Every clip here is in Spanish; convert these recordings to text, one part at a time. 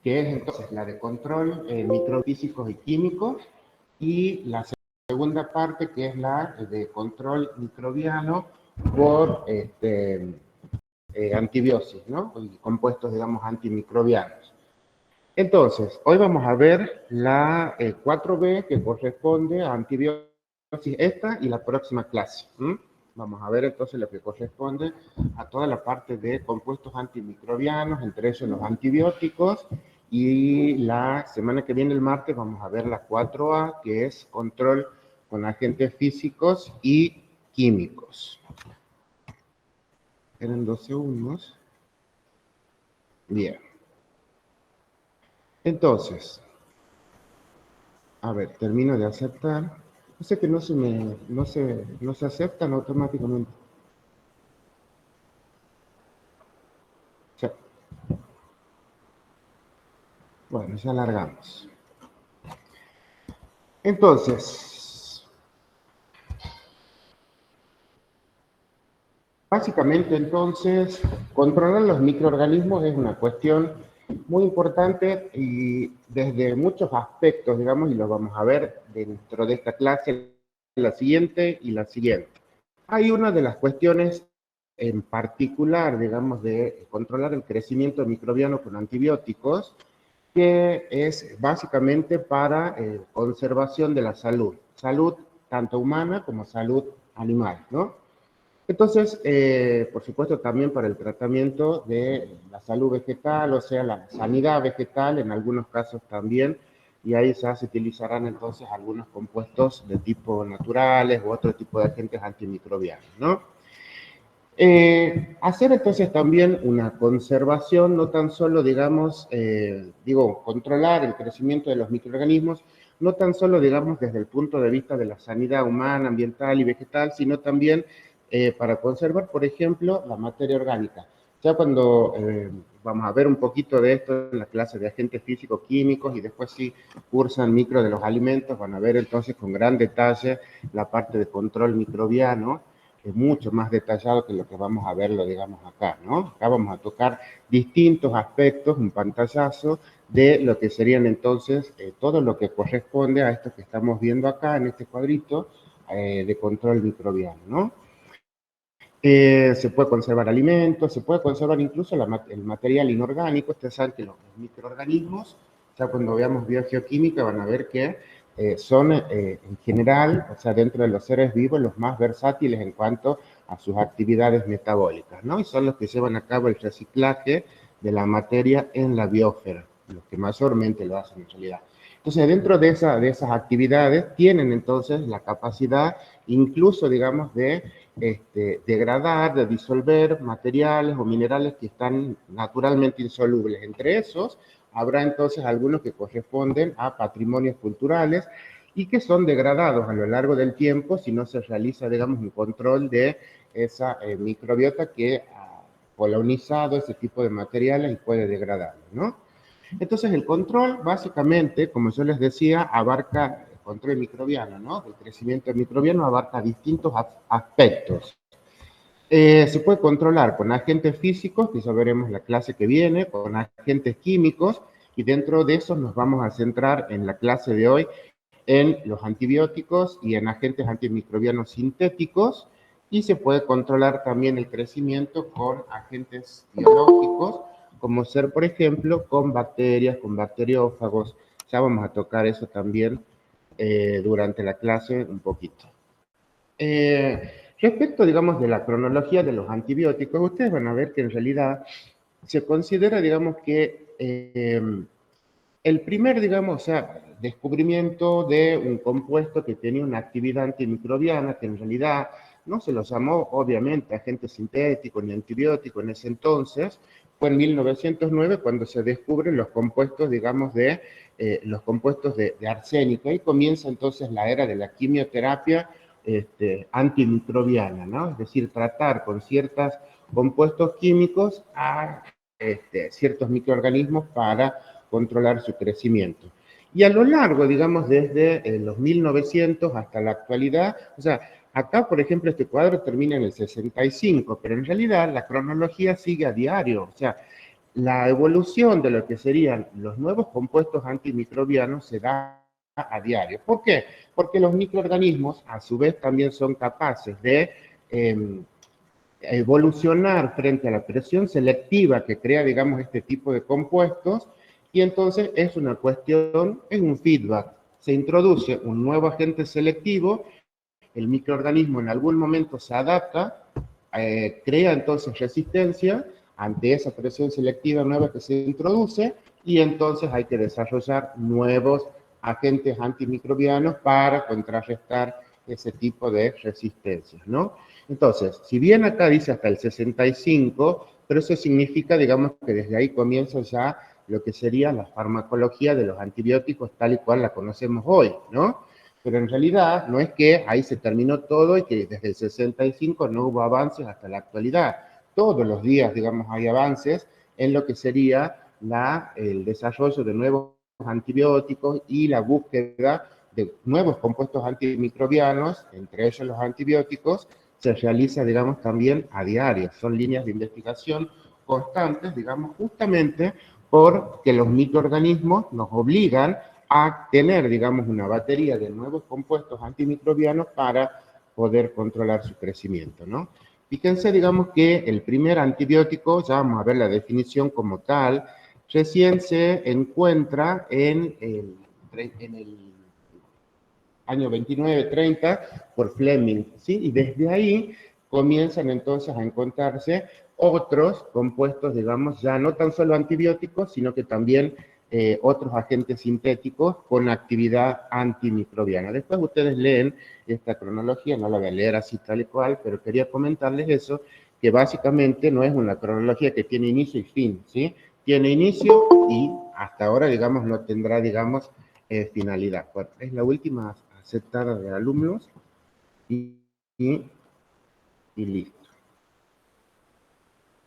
que es entonces la de control microfísicos y químicos, y la segunda parte, que es la de control microbiano por antibiosis, ¿no? Y compuestos, digamos, antimicrobianos. Entonces, hoy vamos a ver la 4B, que corresponde a antibióticos, esta y la próxima clase. Vamos a ver entonces lo que corresponde a toda la parte de compuestos antimicrobianos, entre ellos los antibióticos, y la semana que viene, el martes, vamos a ver la 4A, que es control con agentes físicos y químicos. Eran 2 segundos. Bien. Entonces, a ver, termino de aceptar. No sé que no se aceptan automáticamente. Sí. Bueno, ya largamos. Entonces, básicamente entonces, controlar los microorganismos es una cuestión muy importante y desde muchos aspectos, digamos, y lo vamos a ver dentro de esta clase, la siguiente y la siguiente. Hay una de las cuestiones en particular, digamos, de controlar el crecimiento microbiano con antibióticos, que es básicamente para conservación de la salud, salud tanto humana como salud animal, ¿no? Entonces, por supuesto, también para el tratamiento de la salud vegetal, o sea, la sanidad vegetal, en algunos casos también, y ahí ya se utilizarán entonces algunos compuestos de tipo naturales u otro tipo de agentes antimicrobianos, ¿no? Hacer entonces también una conservación, no tan solo, digamos, controlar el crecimiento de los microorganismos, no tan solo, digamos, desde el punto de vista de la sanidad humana, ambiental y vegetal, sino también para conservar, por ejemplo, la materia orgánica. Ya cuando vamos a ver un poquito de esto en la clase de agentes físico-químicos y después si cursan micro de los alimentos, van a ver entonces con gran detalle la parte de control microbiano, es mucho más detallado que lo que vamos a verlo, digamos, acá, ¿no? Acá vamos a tocar distintos aspectos, un pantallazo de lo que serían entonces todo lo que corresponde a esto que estamos viendo acá en este cuadrito de control microbiano, ¿no? Se puede conservar alimentos, se puede conservar incluso el material inorgánico. Ustedes saben que los microorganismos, ya cuando veamos biogeoquímica, van a ver que son en general, o sea, dentro de los seres vivos, los más versátiles en cuanto a sus actividades metabólicas, ¿no? Y son los que llevan a cabo el reciclaje de la materia en la biosfera, los que mayormente lo hacen en realidad. Entonces, dentro de esas actividades, tienen entonces la capacidad, incluso, digamos, de degradar, de disolver materiales o minerales que están naturalmente insolubles. Entre esos, habrá entonces algunos que corresponden a patrimonios culturales y que son degradados a lo largo del tiempo si no se realiza, digamos, un control de esa microbiota que ha colonizado ese tipo de materiales y puede degradarlo, ¿no? Entonces, el control, básicamente, como yo les decía, abarca el control microbiano, ¿no? El crecimiento microbiano abarca distintos aspectos. Se puede controlar con agentes físicos, que ya veremos la clase que viene, con agentes químicos, y dentro de eso nos vamos a centrar en la clase de hoy en los antibióticos y en agentes antimicrobianos sintéticos, y se puede controlar también el crecimiento con agentes biológicos, como ser, por ejemplo, con bacterias, con bacteriófagos. Ya vamos a tocar eso también durante la clase un poquito. Respecto, digamos, de la cronología de los antibióticos, ustedes van a ver que en realidad se considera, digamos, que el primer, digamos, o sea, descubrimiento de un compuesto que tenía una actividad antimicrobiana, que en realidad no se lo llamó, obviamente, agente sintético ni antibiótico en ese entonces, fue en 1909 cuando se descubren los compuestos, digamos, los compuestos de arsénico. Ahí comienza entonces la era de la quimioterapia antimicrobiana, ¿no? Es decir, tratar con ciertos compuestos químicos a ciertos microorganismos para controlar su crecimiento. Y a lo largo, digamos, desde los 1900 hasta la actualidad, o sea, acá, por ejemplo, este cuadro termina en el 65, pero en realidad la cronología sigue a diario, o sea, la evolución de lo que serían los nuevos compuestos antimicrobianos se da a diario. ¿Por qué? Porque los microorganismos, a su vez, también son capaces de evolucionar frente a la presión selectiva que crea, digamos, este tipo de compuestos, y entonces es una cuestión, es un feedback. Se introduce un nuevo agente selectivo, el microorganismo en algún momento se adapta, crea entonces resistencia ante esa presión selectiva nueva que se introduce, y entonces hay que desarrollar nuevos agentes antimicrobianos para contrarrestar ese tipo de resistencias, ¿no? Entonces, si bien acá dice hasta el 65, pero eso significa, digamos, que desde ahí comienza ya lo que sería la farmacología de los antibióticos tal y cual la conocemos hoy, ¿no? Pero en realidad no es que ahí se terminó todo y que desde el 65 no hubo avances hasta la actualidad. Todos los días, digamos, hay avances en lo que sería el desarrollo de nuevos antibióticos y la búsqueda de nuevos compuestos antimicrobianos, entre ellos los antibióticos, se realiza, digamos, también a diario. Son líneas de investigación constantes, digamos, justamente porque los microorganismos nos obligan a tener, digamos, una batería de nuevos compuestos antimicrobianos para poder controlar su crecimiento, ¿no? Fíjense, digamos, que el primer antibiótico, ya vamos a ver la definición como tal, recién se encuentra en el año 29-30 por Fleming, ¿sí? Y desde ahí comienzan entonces a encontrarse otros compuestos, digamos, ya no tan solo antibióticos, sino que también otros agentes sintéticos con actividad antimicrobiana. Después ustedes leen esta cronología, no la voy a leer así tal y cual, pero quería comentarles eso, que básicamente no es una cronología que tiene inicio y fin, ¿sí? Tiene inicio y hasta ahora, digamos, no tendrá, digamos, finalidad. Bueno, es la última aceptada de alumnos y, y, y listo.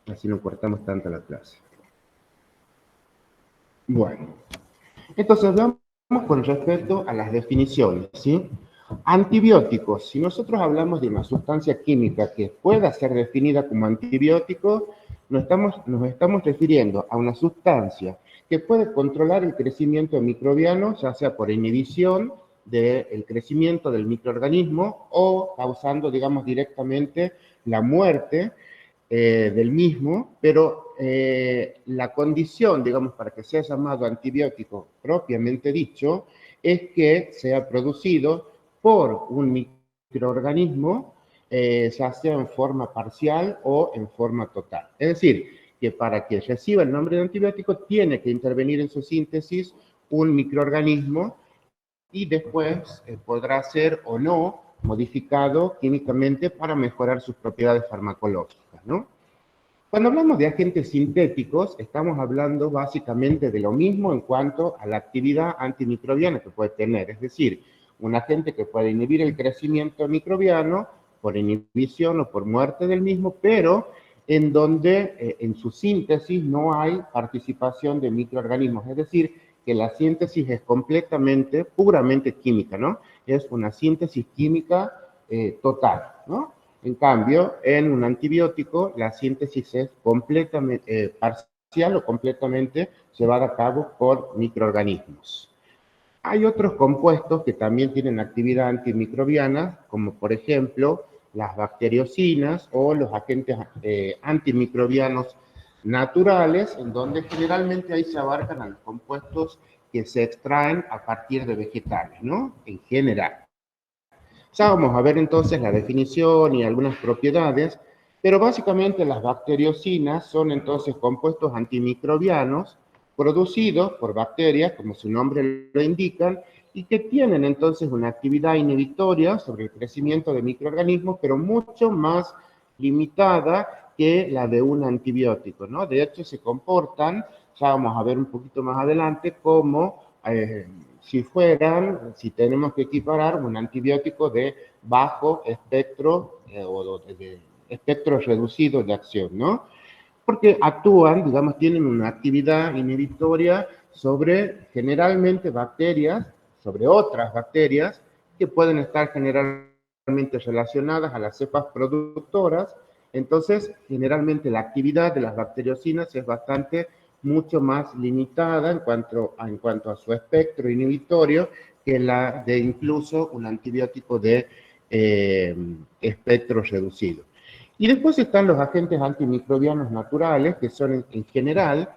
Así no cortamos tanto la clase. Bueno, entonces veamos con respecto a las definiciones, ¿sí? Antibióticos. Si nosotros hablamos de una sustancia química que pueda ser definida como antibiótico, nos estamos refiriendo a una sustancia que puede controlar el crecimiento microbiano, ya sea por inhibición del crecimiento del microorganismo o causando, digamos, directamente la muerte del mismo, pero la condición, digamos, para que sea llamado antibiótico propiamente dicho, es que sea producido por un microorganismo, ya sea en forma parcial o en forma total. Es decir, que para que reciba el nombre de antibiótico tiene que intervenir en su síntesis un microorganismo y después podrá ser o no modificado químicamente para mejorar sus propiedades farmacológicas, ¿no? Cuando hablamos de agentes sintéticos, estamos hablando básicamente de lo mismo en cuanto a la actividad antimicrobiana que puede tener, es decir, un agente que puede inhibir el crecimiento microbiano por inhibición o por muerte del mismo, pero en donde en su síntesis no hay participación de microorganismos, es decir, que la síntesis es completamente, puramente química, ¿no? Es una síntesis química total, ¿no? En cambio, en un antibiótico, la síntesis es completamente parcial o completamente llevada a cabo por microorganismos. Hay otros compuestos que también tienen actividad antimicrobiana, como por ejemplo las bacteriocinas o los agentes antimicrobianos naturales, en donde generalmente ahí se abarcan a los compuestos que se extraen a partir de vegetales, ¿no? En general. Ya vamos a ver entonces la definición y algunas propiedades, pero básicamente las bacteriocinas son entonces compuestos antimicrobianos producidos por bacterias, como su nombre lo indican, y que tienen entonces una actividad inhibitoria sobre el crecimiento de microorganismos, pero mucho más limitada que la de un antibiótico, ¿no? De hecho, se comportan, ya vamos a ver un poquito más adelante, como si tenemos que equiparar un antibiótico de bajo espectro o de espectro reducido de acción, ¿no? Porque actúan, digamos, tienen una actividad inhibitoria sobre generalmente bacterias, sobre otras bacterias que pueden estar generalmente relacionadas a las cepas productoras. Entonces, generalmente la actividad de las bacteriocinas es bastante mucho más limitada en cuanto a su espectro inhibitorio que la de incluso un antibiótico de espectro reducido. Y después están los agentes antimicrobianos naturales, que son en general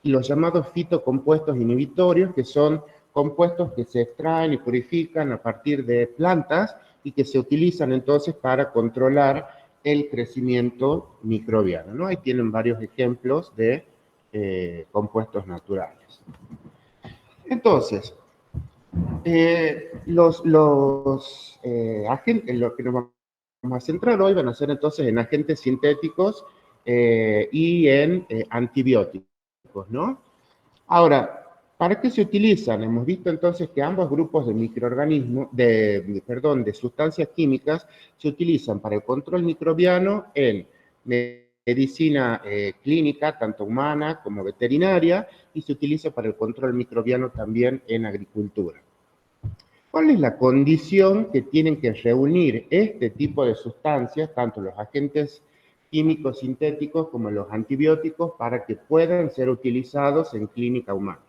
los llamados fitocompuestos inhibitorios, que son compuestos que se extraen y purifican a partir de plantas y que se utilizan entonces para controlar el crecimiento microbiano, ¿no? Ahí tienen varios ejemplos de compuestos naturales. Entonces, los agentes, lo que nos vamos a centrar hoy van a ser entonces en agentes sintéticos y en antibióticos, ¿no? Ahora, ¿para qué se utilizan? Hemos visto entonces que ambos grupos de microorganismos, de sustancias químicas, se utilizan para el control microbiano en medicina clínica, tanto humana como veterinaria, y se utiliza para el control microbiano también en agricultura. ¿Cuál es la condición que tienen que reunir este tipo de sustancias, tanto los agentes químicos sintéticos como los antibióticos, para que puedan ser utilizados en clínica humana?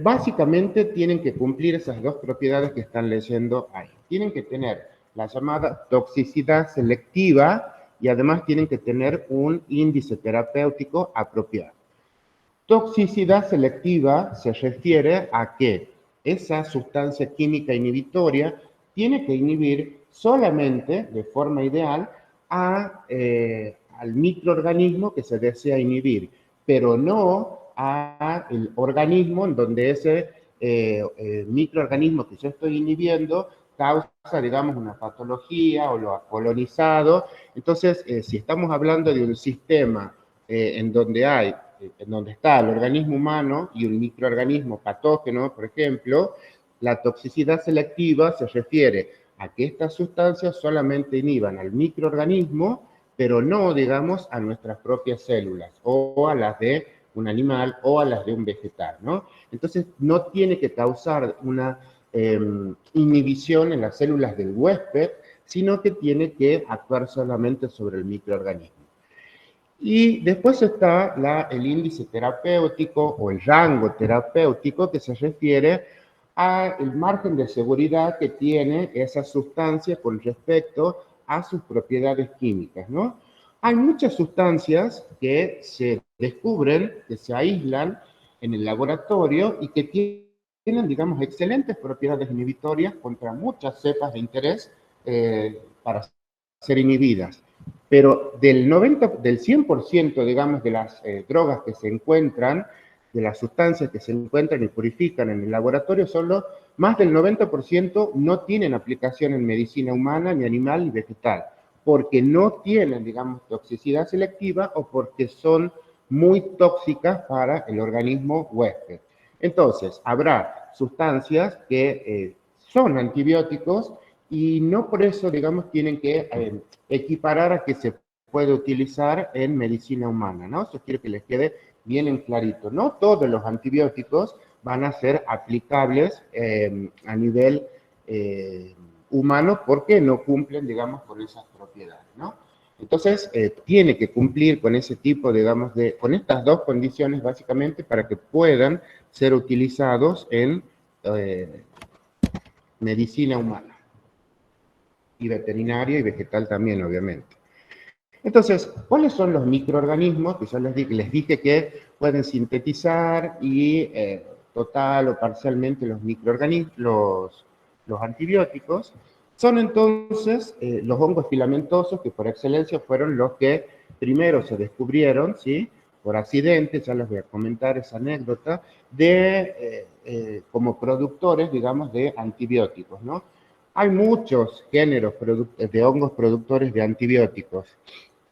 Básicamente tienen que cumplir esas dos propiedades que están leyendo ahí. Tienen que tener la llamada toxicidad selectiva y además tienen que tener un índice terapéutico apropiado. Toxicidad selectiva se refiere a que esa sustancia química inhibitoria tiene que inhibir solamente, de forma ideal, al microorganismo que se desea inhibir, pero no al organismo en donde ese microorganismo que yo estoy inhibiendo causa, digamos, una patología o lo ha colonizado. Entonces, si estamos hablando de un sistema en donde está el organismo humano y un microorganismo patógeno, por ejemplo, la toxicidad selectiva se refiere a que estas sustancias solamente inhiban al microorganismo, pero no, digamos, a nuestras propias células o a las de un animal o a las de un vegetal, ¿no? Entonces, no tiene que causar una inhibición en las células del huésped, sino que tiene que actuar solamente sobre el microorganismo. Y después está el índice terapéutico o el rango terapéutico, que se refiere al margen de seguridad que tiene esa sustancia con respecto a sus propiedades químicas, ¿no? Hay muchas sustancias que se descubren, que se aíslan en el laboratorio y que tienen, digamos, excelentes propiedades inhibitorias contra muchas cepas de interés para ser inhibidas. Pero del 100%, digamos, de las drogas que se encuentran, de las sustancias que se encuentran y purifican en el laboratorio, solo más del 90% no tienen aplicación en medicina humana, ni animal, ni vegetal, porque no tienen, digamos, toxicidad selectiva o porque son muy tóxicas para el organismo huésped. Entonces, habrá sustancias que son antibióticos y no por eso, digamos, tienen que equiparar a que se puede utilizar en medicina humana, ¿no? Eso quiero que les quede bien en clarito. No todos los antibióticos van a ser aplicables a nivel humano porque no cumplen, digamos, con esas propiedades, ¿no? Entonces, tiene que cumplir con ese tipo, digamos, con estas dos condiciones básicamente para que puedan ser utilizados en medicina humana y veterinaria y vegetal también, obviamente. Entonces, ¿cuáles son los microorganismos que yo les dije que pueden sintetizar y total o parcialmente los microorganismos, los antibióticos? Son entonces los hongos filamentosos, que por excelencia fueron los que primero se descubrieron, ¿sí? Por accidente, ya les voy a comentar esa anécdota, como productores, digamos, de antibióticos, ¿no? Hay muchos géneros de hongos productores de antibióticos.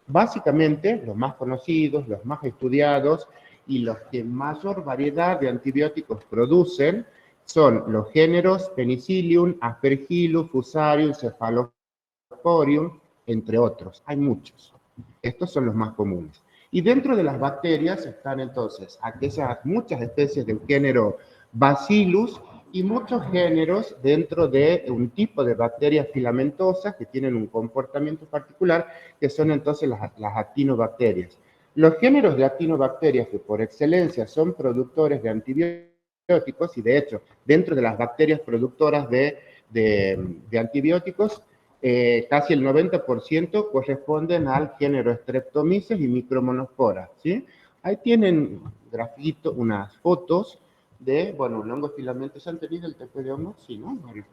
Básicamente, los más conocidos, los más estudiados y los que mayor variedad de antibióticos producen son los géneros Penicillium, Aspergillus, Fusarium, Cephalosporium, entre otros. Hay muchos. Estos son los más comunes. Y dentro de las bacterias están entonces muchas especies del género Bacillus y muchos géneros dentro de un tipo de bacterias filamentosas que tienen un comportamiento particular, que son entonces las actinobacterias. Los géneros de actinobacterias que por excelencia son productores de antibióticos, y de hecho, dentro de las bacterias productoras de antibióticos, casi el 90% corresponden al género Streptomyces y Micromonospora, ¿sí? Ahí tienen grafitos, unas fotos de, bueno, un hongo filamentoso. ¿Han tenido el TP de hongo? Sí, ¿no? Bueno,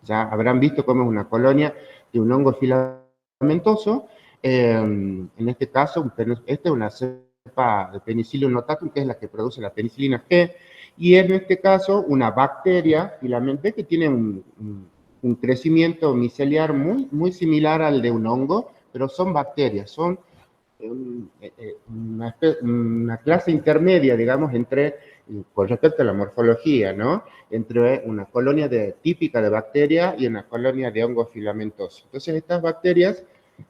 ya habrán visto cómo es una colonia de un hongo filamentoso. En este caso, esta es una cepa de Penicillium notatum, que es la que produce la penicilina G, y en este caso una bacteria filamentosa que tiene un crecimiento miceliar muy similar al de un hongo, pero son bacterias, son una clase intermedia, digamos, con respecto a la morfología, ¿no? Entre una colonia típica de bacteria y una colonia de hongo filamentoso. Entonces, estas bacterias,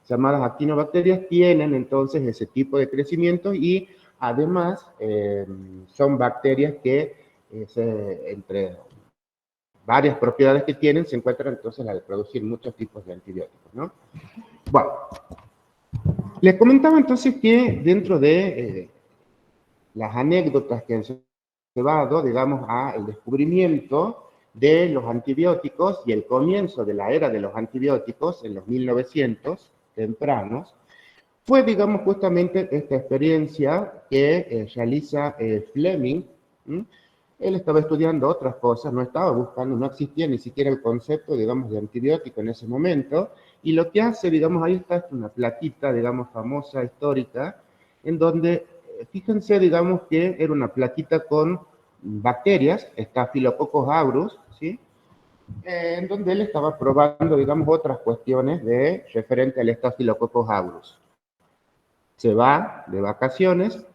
llamadas actinobacterias, tienen entonces ese tipo de crecimiento y además son bacterias que entre varias propiedades que tienen se encuentran entonces la de producir muchos tipos de antibióticos, ¿no? Bueno, les comentaba entonces que dentro de las anécdotas que han llevado, digamos, al descubrimiento de los antibióticos y el comienzo de la era de los antibióticos en los 1900 tempranos, fue, digamos, justamente esta experiencia que realiza Fleming. Él estaba estudiando otras cosas, no estaba buscando, no existía ni siquiera el concepto, digamos, de antibiótico en ese momento, y lo que hace, digamos, ahí está una plaquita, digamos, famosa, histórica, en donde, fíjense, digamos, que era una plaquita con bacterias, Staphylococcus aureus, ¿sí? En donde él estaba probando, digamos, otras cuestiones referente al Staphylococcus aureus. Se va de vacaciones,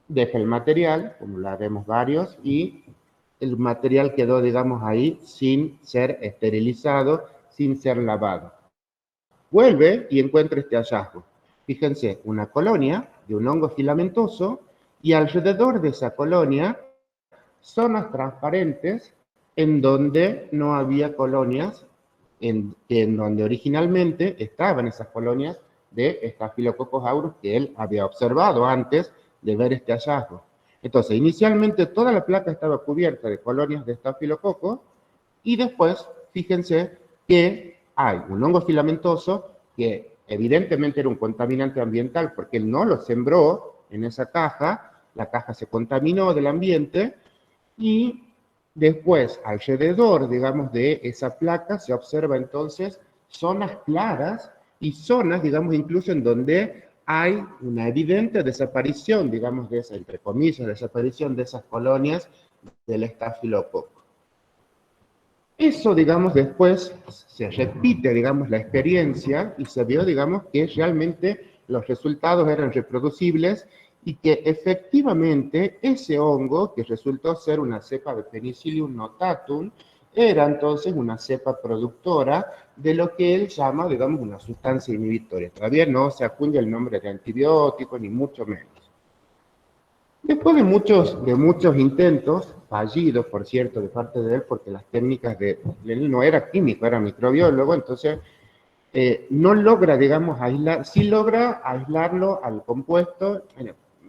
deja el material, como la vemos varios, y el material quedó, digamos, ahí sin ser esterilizado, sin ser lavado. Vuelve y encuentra este hallazgo. Fíjense, una colonia de un hongo filamentoso y alrededor de esa colonia zonas transparentes en donde no había colonias, en donde originalmente estaban esas colonias de Staphylococcus aureus que él había observado antes de ver este hallazgo. Entonces, inicialmente toda la placa estaba cubierta de colonias de Staphylococcus y después, fíjense que hay un hongo filamentoso que evidentemente era un contaminante ambiental porque él no lo sembró en esa caja, la caja se contaminó del ambiente y después, alrededor, digamos, de esa placa se observa entonces zonas claras y zonas, digamos, incluso en donde hay una evidente desaparición, digamos, de esa, entre comillas, desaparición de esas colonias del estafilococo. Eso, digamos, después se repite, digamos, la experiencia y se vio, digamos, que realmente los resultados eran reproducibles y que efectivamente ese hongo, que resultó ser una cepa de Penicillium notatum, era entonces una cepa productora de lo que él llama, digamos, una sustancia inhibitoria. Todavía no se acuña el nombre de antibiótico, ni mucho menos. Después de muchos intentos, fallidos, por cierto, de parte de él, porque las técnicas de él no era químico, era microbiólogo, entonces no logra, digamos, sí logra aislarlo al compuesto,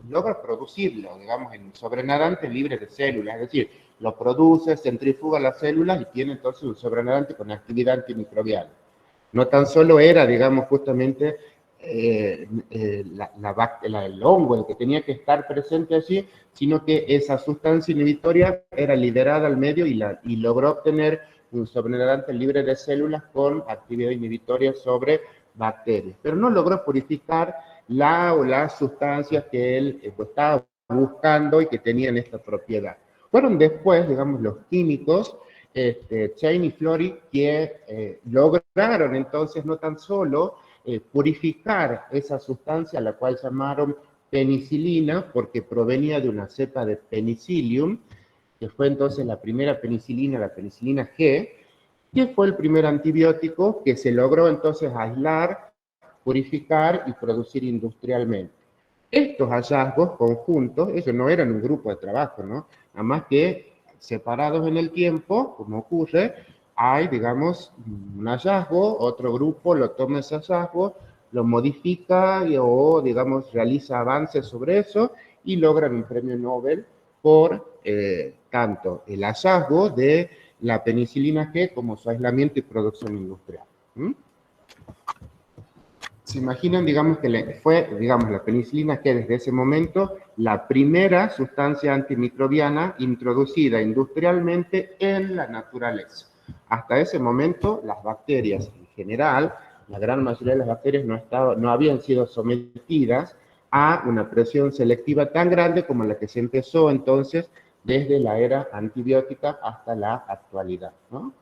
logra producirlo, digamos, en sobrenadante libre de células, es decir, lo produce, centrifuga las células y tiene entonces un sobrenadante con actividad antimicrobial. No tan solo era, digamos, justamente el hongo el que tenía que estar presente allí, sino que esa sustancia inhibitoria era liberada al medio y logró obtener un sobrenadante libre de células con actividad inhibitoria sobre bacterias. Pero no logró purificar las sustancias que él estaba buscando y que tenían esta propiedad. Fueron después, digamos, los químicos, Chain y Flori, que lograron entonces no tan solo purificar esa sustancia, a la cual llamaron penicilina, porque provenía de una cepa de Penicillium, que fue entonces la primera penicilina, la penicilina G, que fue el primer antibiótico que se logró entonces aislar, purificar y producir industrialmente. Estos hallazgos conjuntos, ellos no eran un grupo de trabajo, ¿no? Nada más que separados en el tiempo, como ocurre, hay, digamos, un hallazgo, otro grupo lo toma ese hallazgo, lo modifica o, digamos, realiza avances sobre eso y logran un premio Nobel por tanto el hallazgo de la penicilina G como su aislamiento y producción industrial. ¿Mm? Se imaginan, digamos, que fue, digamos, la penicilina G desde ese momento la primera sustancia antimicrobiana introducida industrialmente en la naturaleza. Hasta ese momento, las bacterias en general, la gran mayoría de las bacterias no habían sido sometidas a una presión selectiva tan grande como la que se empezó entonces desde la era antibiótica hasta la actualidad, ¿no?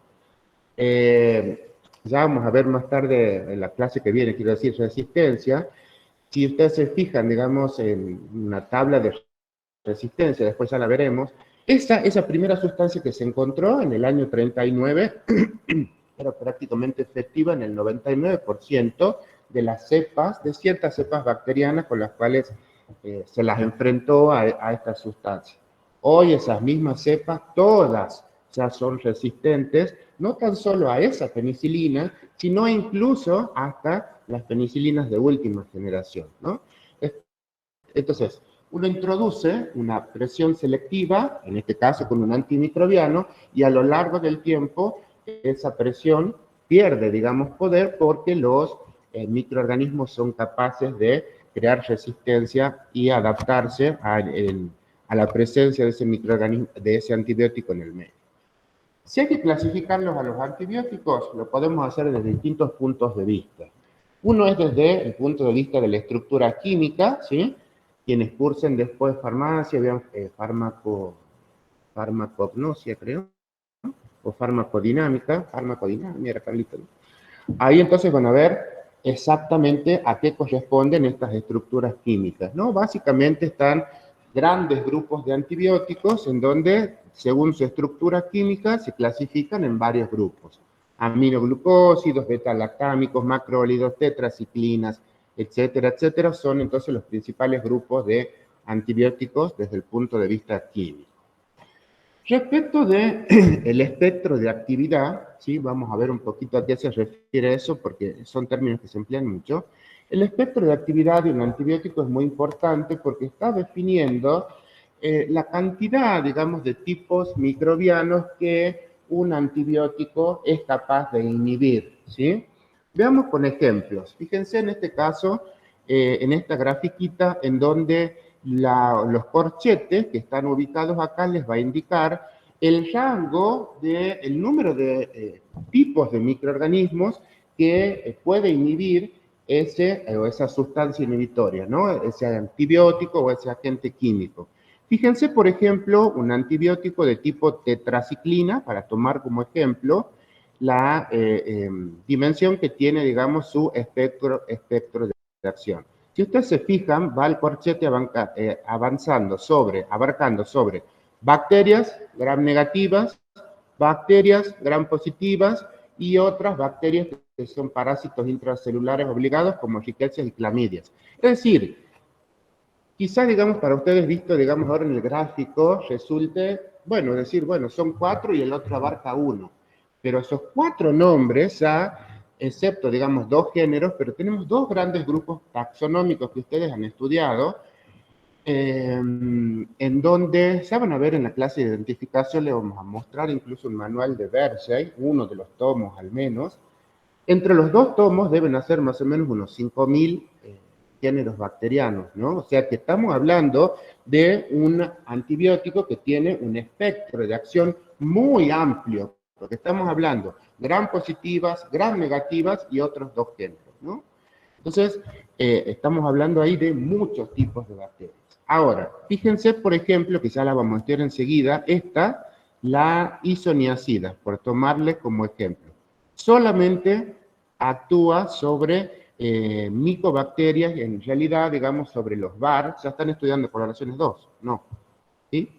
Ya vamos a ver más tarde en la clase que viene, quiero decir, resistencia. Si ustedes se fijan, digamos, en una tabla de resistencia, después ya la veremos, esa primera sustancia que se encontró en el año 39 era prácticamente efectiva en el 99% de las cepas, de ciertas cepas bacterianas con las cuales se las enfrentó a esta sustancia. Hoy esas mismas cepas, todas ya son resistentes, no tan solo a esa penicilina, sino incluso hasta las penicilinas de última generación, ¿no? Entonces, uno introduce una presión selectiva, en este caso con un antimicrobiano, y a lo largo del tiempo esa presión pierde, digamos, poder porque los microorganismos son capaces de crear resistencia y adaptarse a la presencia de ese microorganismo, de ese antibiótico en el medio. Si hay que clasificarlos a los antibióticos, lo podemos hacer desde distintos puntos de vista. Uno es desde el punto de vista de la estructura química, ¿sí? Quienes cursen después farmacia, vean farmacognosia, creo, o farmacodinámica, era Carlito, ¿no? Ahí entonces van a ver exactamente a qué corresponden estas estructuras químicas, ¿no? Básicamente están grandes grupos de antibióticos en donde, según su estructura química, se clasifican en varios grupos. Aminoglucósidos, beta-lactámicos, macrólidos, tetraciclinas, etcétera, etcétera, son entonces los principales grupos de antibióticos desde el punto de vista químico. Respecto del espectro de actividad, ¿sí? Vamos a ver un poquito a qué se refiere eso, porque son términos que se emplean mucho. El espectro de actividad de un antibiótico es muy importante porque está definiendo la cantidad, digamos, de tipos microbianos que un antibiótico es capaz de inhibir, ¿sí? Veamos con ejemplos. Fíjense en este caso, en esta grafiquita, en donde los corchetes que están ubicados acá les va a indicar el rango del número de tipos de microorganismos que puede inhibir esa sustancia inhibitoria, ¿no? Ese antibiótico o ese agente químico. Fíjense, por ejemplo, un antibiótico de tipo tetraciclina, para tomar como ejemplo, la dimensión que tiene, digamos, su espectro de acción. Si ustedes se fijan, va el corchete abarcando sobre bacterias gram negativas, bacterias gram positivas y otras bacterias que son parásitos intracelulares obligados como riquecias y clamidias. Es decir, quizás, digamos, para ustedes visto, digamos, ahora en el gráfico, resulte, bueno, decir, bueno, son 4 y el otro abarca 1. Pero esos 4 nombres ya, excepto, digamos, 2 géneros, pero tenemos 2 grandes grupos taxonómicos que ustedes han estudiado, en donde, ya van a ver en la clase de identificación, le vamos a mostrar incluso un manual de Bersey, uno de los tomos al menos. Entre los 2 tomos deben hacer más o menos unos 5.000 géneros bacterianos, ¿no? O sea que estamos hablando de un antibiótico que tiene un espectro de acción muy amplio, porque estamos hablando gram positivas, gram negativas y otros 2 géneros, ¿no? Entonces, estamos hablando ahí de muchos tipos de bacterias. Ahora, fíjense, por ejemplo, que ya la vamos a mostrar enseguida, la isoniazida, por tomarle como ejemplo. Solamente actúa sobre micobacterias y en realidad, digamos, sobre los VAR. Ya están estudiando coloraciones 2, ¿no? ¿Sí?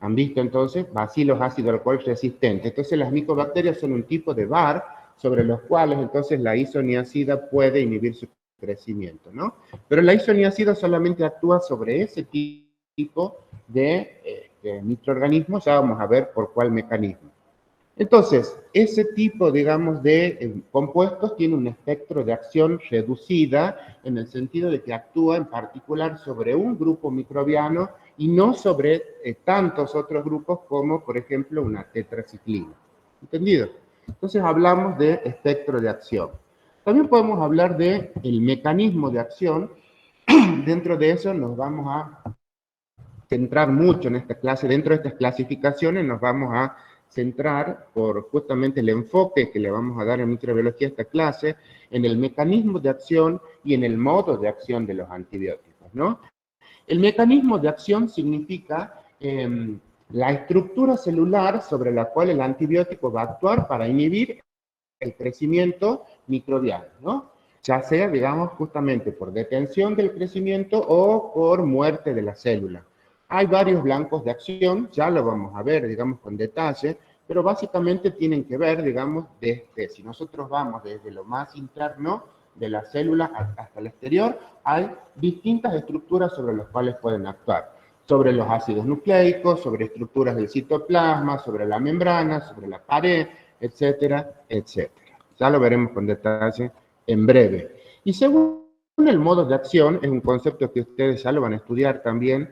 ¿Han visto entonces? Bacilos ácido alcohol resistentes. Entonces las micobacterias son un tipo de VAR sobre los cuales entonces la isoniazida puede inhibir su crecimiento, ¿no? Pero la isoniazida solamente actúa sobre ese tipo de microorganismos. Ya vamos a ver por cuál mecanismo. Entonces, ese tipo, digamos, de compuestos tiene un espectro de acción reducida en el sentido de que actúa en particular sobre un grupo microbiano y no sobre tantos otros grupos como, por ejemplo, una tetraciclina. ¿Entendido? Entonces hablamos de espectro de acción. También podemos hablar de el mecanismo de acción. Dentro de eso nos vamos a centrar mucho en esta clase. Dentro de estas clasificaciones nos vamos a centrar por justamente el enfoque que le vamos a dar en microbiología a esta clase, en el mecanismo de acción y en el modo de acción de los antibióticos, ¿no? El mecanismo de acción significa la estructura celular sobre la cual el antibiótico va a actuar para inhibir el crecimiento microbiano, ¿no? Ya sea, digamos, justamente por detención del crecimiento o por muerte de la célula. Hay varios blancos de acción, ya lo vamos a ver, digamos, con detalle, pero básicamente tienen que ver, digamos, desde, si nosotros vamos desde lo más interno de la célula hasta el exterior, hay distintas estructuras sobre las cuales pueden actuar. Sobre los ácidos nucleicos, sobre estructuras del citoplasma, sobre la membrana, sobre la pared, etcétera, etcétera. Ya lo veremos con detalle en breve. Y según el modo de acción, es un concepto que ustedes ya lo van a estudiar también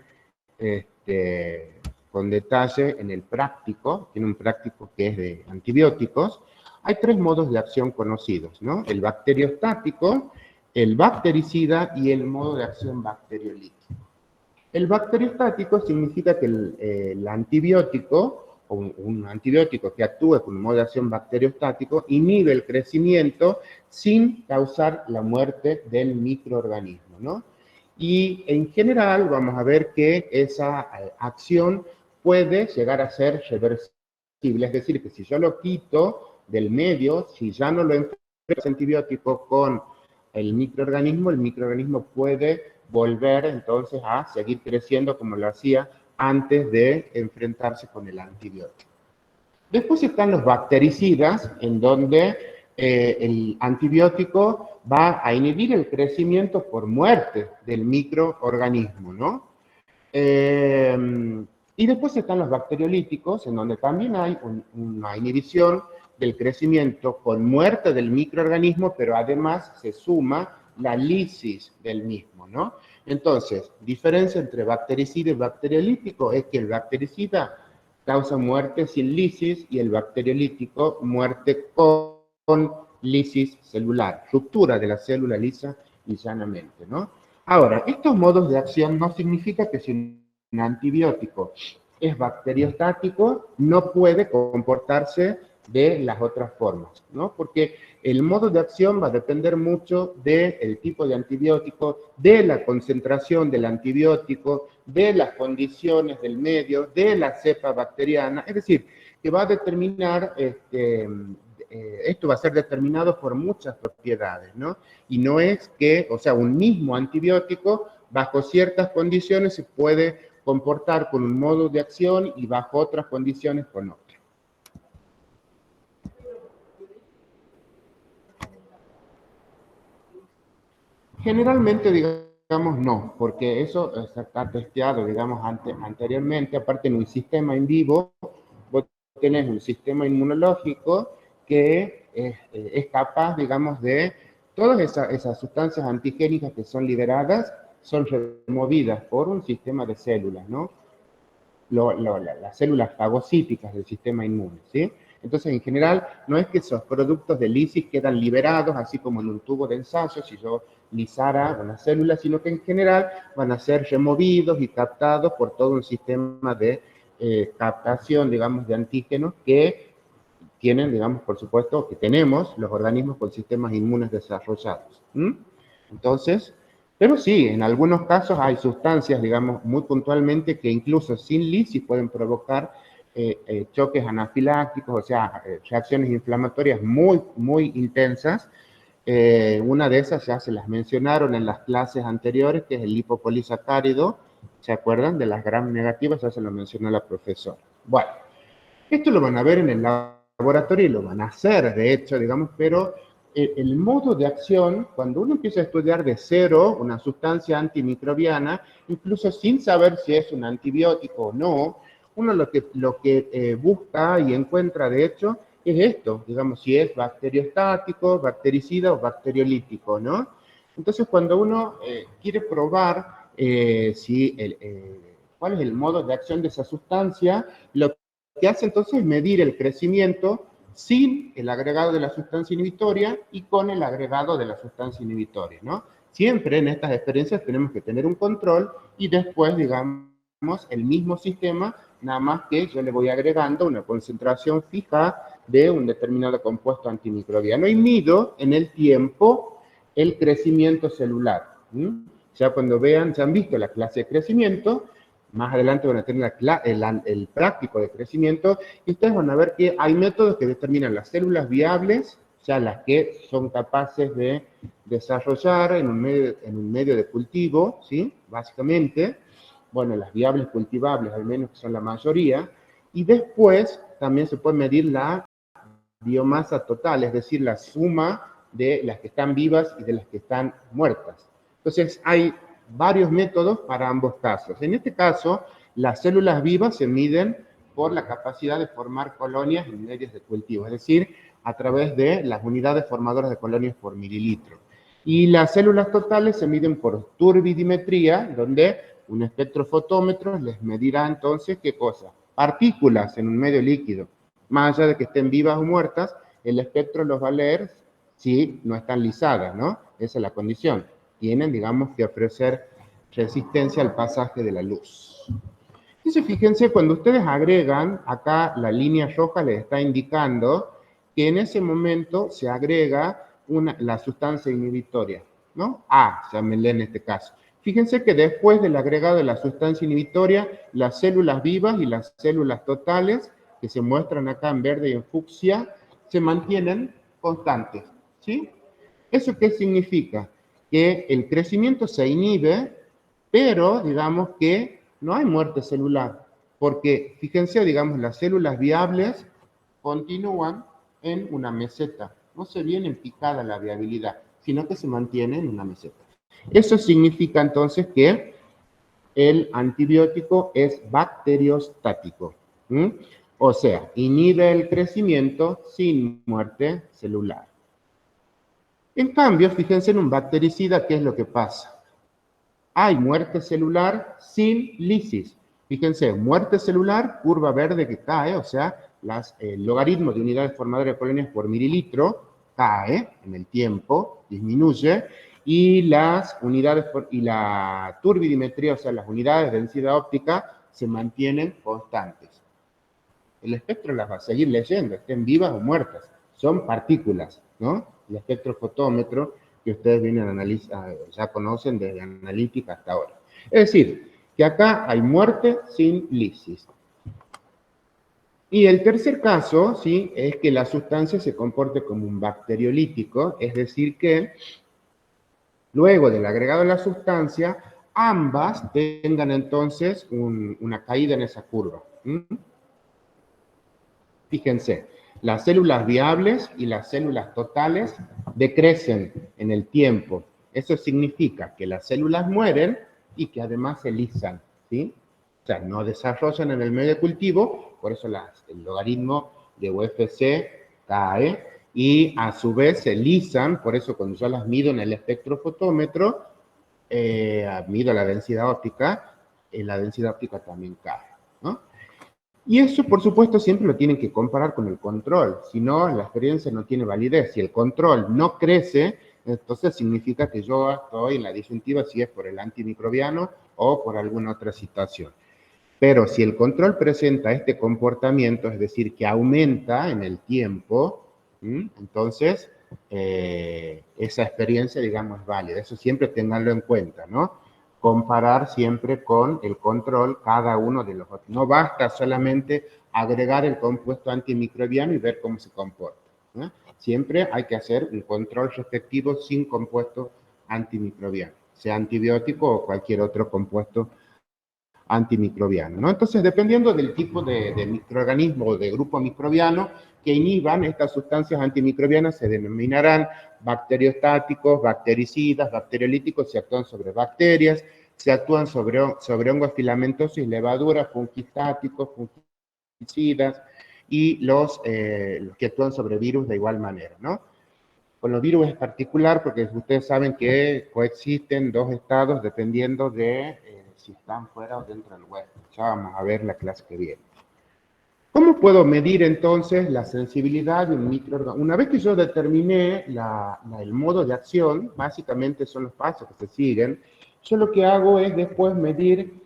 con detalle en el práctico, tiene un práctico que es de antibióticos. Hay tres modos de acción conocidos, ¿no? El bacteriostático, el bactericida y el modo de acción bacteriolítico. El bacteriostático significa que el antibiótico, o un antibiótico que actúe con un modo de acción bacteriostático, inhibe el crecimiento sin causar la muerte del microorganismo, ¿no? Y en general vamos a ver que esa acción puede llegar a ser reversible, es decir, que si yo lo quito del medio, si ya no lo enfrento ese antibiótico con el microorganismo puede volver entonces a seguir creciendo como lo hacía antes de enfrentarse con el antibiótico. Después están los bactericidas, en donde el antibiótico va a inhibir el crecimiento por muerte del microorganismo, ¿no? Y después están los bacteriolíticos, en donde también hay una inhibición del crecimiento con muerte del microorganismo, pero además se suma la lisis del mismo, ¿no? Entonces, diferencia entre bactericida y bacteriolítico es que el bactericida causa muerte sin lisis y el bacteriolítico muerte con lisis celular, ruptura de la célula lisa y llanamente, ¿no? Ahora, estos modos de acción no significa que si un antibiótico es bacteriostático, no puede comportarse de las otras formas, ¿no? Porque el modo de acción va a depender mucho del tipo de antibiótico, de la concentración del antibiótico, de las condiciones del medio, de la cepa bacteriana, es decir, que va a determinar, esto va a ser determinado por muchas propiedades, ¿no? Y no es que, o sea, un mismo antibiótico, bajo ciertas condiciones, se puede comportar con un modo de acción y bajo otras condiciones con otro. Generalmente, digamos, no, porque eso está testeado, digamos, anteriormente, aparte en un sistema en vivo, vos tenés un sistema inmunológico que es capaz, digamos, de todas esas sustancias antigénicas que son liberadas, son removidas por un sistema de células, ¿no? Las células fagocíticas del sistema inmune, ¿sí? Entonces, en general, no es que esos productos de lisis quedan liberados, así como en un tubo de ensayo, si yo lisara una célula, sino que en general van a ser removidos y captados por todo un sistema de captación, digamos, de antígenos que tienen, digamos, por supuesto, que tenemos los organismos con sistemas inmunes desarrollados. Entonces, pero sí, en algunos casos hay sustancias, digamos, muy puntualmente que incluso sin lisis pueden provocar choques anafilácticos, o sea, reacciones inflamatorias muy, muy intensas. Una de esas ya se las mencionaron en las clases anteriores, que es el lipopolisacárido. ¿Se acuerdan? De las gram negativas, ya se lo mencionó la profesora. Bueno, esto lo van a ver en el laboratorio y lo van a hacer, de hecho, digamos, pero el modo de acción, cuando uno empieza a estudiar de cero una sustancia antimicrobiana, incluso sin saber si es un antibiótico o no, uno lo que busca y encuentra, de hecho, es esto, digamos, si es bacteriostático, bactericida o bacteriolítico, ¿no? Entonces, cuando uno quiere probar cuál es el modo de acción de esa sustancia, lo que hace entonces es medir el crecimiento sin el agregado de la sustancia inhibitoria y con el agregado de la sustancia inhibitoria, ¿no? Siempre en estas experiencias tenemos que tener un control y después, digamos, el mismo sistema, nada más que yo le voy agregando una concentración fija de un determinado compuesto antimicrobiano y mido en el tiempo el crecimiento celular. Ya cuando vean, ya han visto la clase de crecimiento, más adelante van a tener el práctico de crecimiento y ustedes van a ver que hay métodos que determinan las células viables, ya las que son capaces de desarrollar en un medio de cultivo, ¿sí? Básicamente, bueno, las viables cultivables al menos que son la mayoría, y después también se puede medir la biomasa total, es decir, la suma de las que están vivas y de las que están muertas. Entonces, hay varios métodos para ambos casos. En este caso, las células vivas se miden por la capacidad de formar colonias en medios de cultivo, es decir, a través de las unidades formadoras de colonias por mililitro. Y las células totales se miden por turbidimetría, donde un espectrofotómetro les medirá entonces, ¿qué cosa? Partículas en un medio líquido. Más allá de que estén vivas o muertas, el espectro los va a leer si no están lisadas, ¿no? Esa es la condición. Tienen, digamos, que ofrecer resistencia al pasaje de la luz. Entonces, fíjense, cuando ustedes agregan, acá la línea roja les está indicando que en ese momento se agrega la sustancia inhibitoria, ¿no? A, llámenle en este caso. Fíjense que después del agregado de la sustancia inhibitoria, las células vivas y las células totales, que se muestran acá en verde y en fucsia, se mantienen constantes, ¿sí? ¿Eso qué significa? Que el crecimiento se inhibe, pero digamos que no hay muerte celular, porque fíjense, digamos, las células viables continúan en una meseta, no se viene en picada la viabilidad, sino que se mantiene en una meseta. Eso significa entonces que el antibiótico es bacteriostático, o sea, inhibe el crecimiento sin muerte celular. En cambio, fíjense en un bactericida, ¿qué es lo que pasa? Hay muerte celular sin lisis. Fíjense, muerte celular, curva verde que cae, o sea, el logaritmo de unidades formadoras de colonias por mililitro cae en el tiempo, disminuye, y las unidades y la turbidimetría, o sea, las unidades de densidad óptica, se mantienen constantes. El espectro las va a seguir leyendo, estén vivas o muertas. Son partículas, ¿no? El espectrofotómetro que ustedes vienen a analizar, ya conocen desde analítica hasta ahora. Es decir, que acá hay muerte sin lisis. Y el tercer caso, ¿sí?, es que la sustancia se comporte como un bacteriolítico, es decir que luego del agregado de la sustancia, ambas tengan entonces una caída en esa curva. Fíjense, las células viables y las células totales decrecen en el tiempo. Eso significa que las células mueren y que además se lisan, ¿sí? O sea, no desarrollan en el medio de cultivo, por eso el logaritmo de UFC cae, y a su vez se lisan, por eso cuando yo las mido en el espectrofotómetro, mido la densidad óptica también cae, ¿no? Y eso, por supuesto, siempre lo tienen que comparar con el control, si no, la experiencia no tiene validez. Si el control no crece, entonces significa que yo estoy en la disyuntiva si es por el antimicrobiano o por alguna otra situación. Pero si el control presenta este comportamiento, es decir, que aumenta en el tiempo, entonces esa experiencia, digamos, es válida. Eso siempre tenganlo en cuenta, ¿no? Comparar siempre con el control cada uno de los otros. No basta solamente agregar el compuesto antimicrobiano y ver cómo se comporta, ¿no? Siempre hay que hacer un control respectivo sin compuesto antimicrobiano, sea antibiótico o cualquier otro compuesto antimicrobiano, ¿no? Entonces, dependiendo del tipo de microorganismo o de grupo microbiano que inhiban, estas sustancias antimicrobianas se denominarán bacteriostáticos, bactericidas, bacteriolíticos si actúan sobre bacterias, se actúan sobre hongos filamentosos y levaduras, fungistáticos, fungicidas, y los que actúan sobre virus de igual manera, ¿no? Con los virus es particular porque ustedes saben que coexisten dos estados dependiendo de si están fuera o dentro del huésped. Ya vamos a ver la clase que viene. ¿Cómo puedo medir entonces la sensibilidad de un microorganismo? Una vez que yo determiné el modo de acción, básicamente son los pasos que se siguen, yo lo que hago es después medir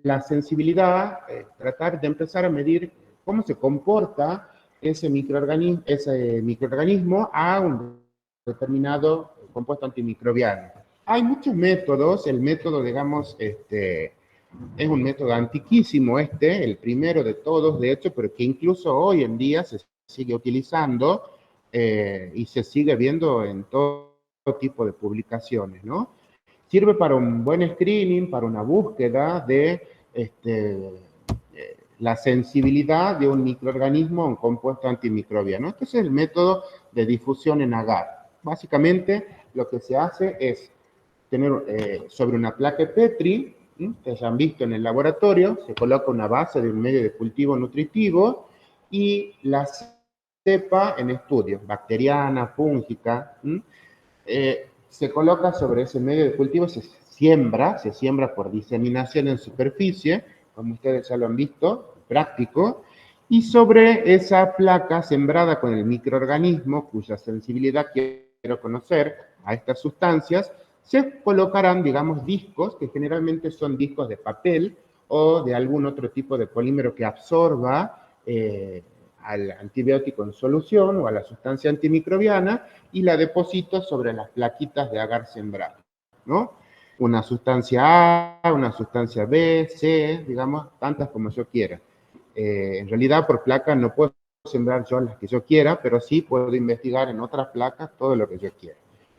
la sensibilidad, tratar de empezar a medir cómo se comporta ese microorganismo a un determinado compuesto antimicrobiano. Hay muchos métodos, el método, digamos, es un método antiquísimo el primero de todos, de hecho, pero que incluso hoy en día se sigue utilizando y se sigue viendo en todo tipo de publicaciones, ¿no? Sirve para un buen screening, para una búsqueda de la sensibilidad de un microorganismo a un compuesto antimicrobiano. Este es el método de difusión en agar. Básicamente, lo que se hace es tener sobre una placa Petri, ustedes han visto en el laboratorio, se coloca una base de un medio de cultivo nutritivo y la cepa en estudio, bacteriana, fúngica, se coloca sobre ese medio de cultivo, se siembra por diseminación en superficie, como ustedes ya lo han visto, práctico, y sobre esa placa sembrada con el microorganismo, cuya sensibilidad quiero conocer a estas sustancias, se colocarán, digamos, discos, que generalmente son discos de papel o de algún otro tipo de polímero que absorba al antibiótico en solución o a la sustancia antimicrobiana y la deposito sobre las plaquitas de agar sembrado, ¿no? Una sustancia A, una sustancia B, C, digamos, tantas como yo quiera. En realidad, por placa no puedo sembrar yo las que yo quiera, pero sí puedo investigar en otras placas todo lo que yo quiera.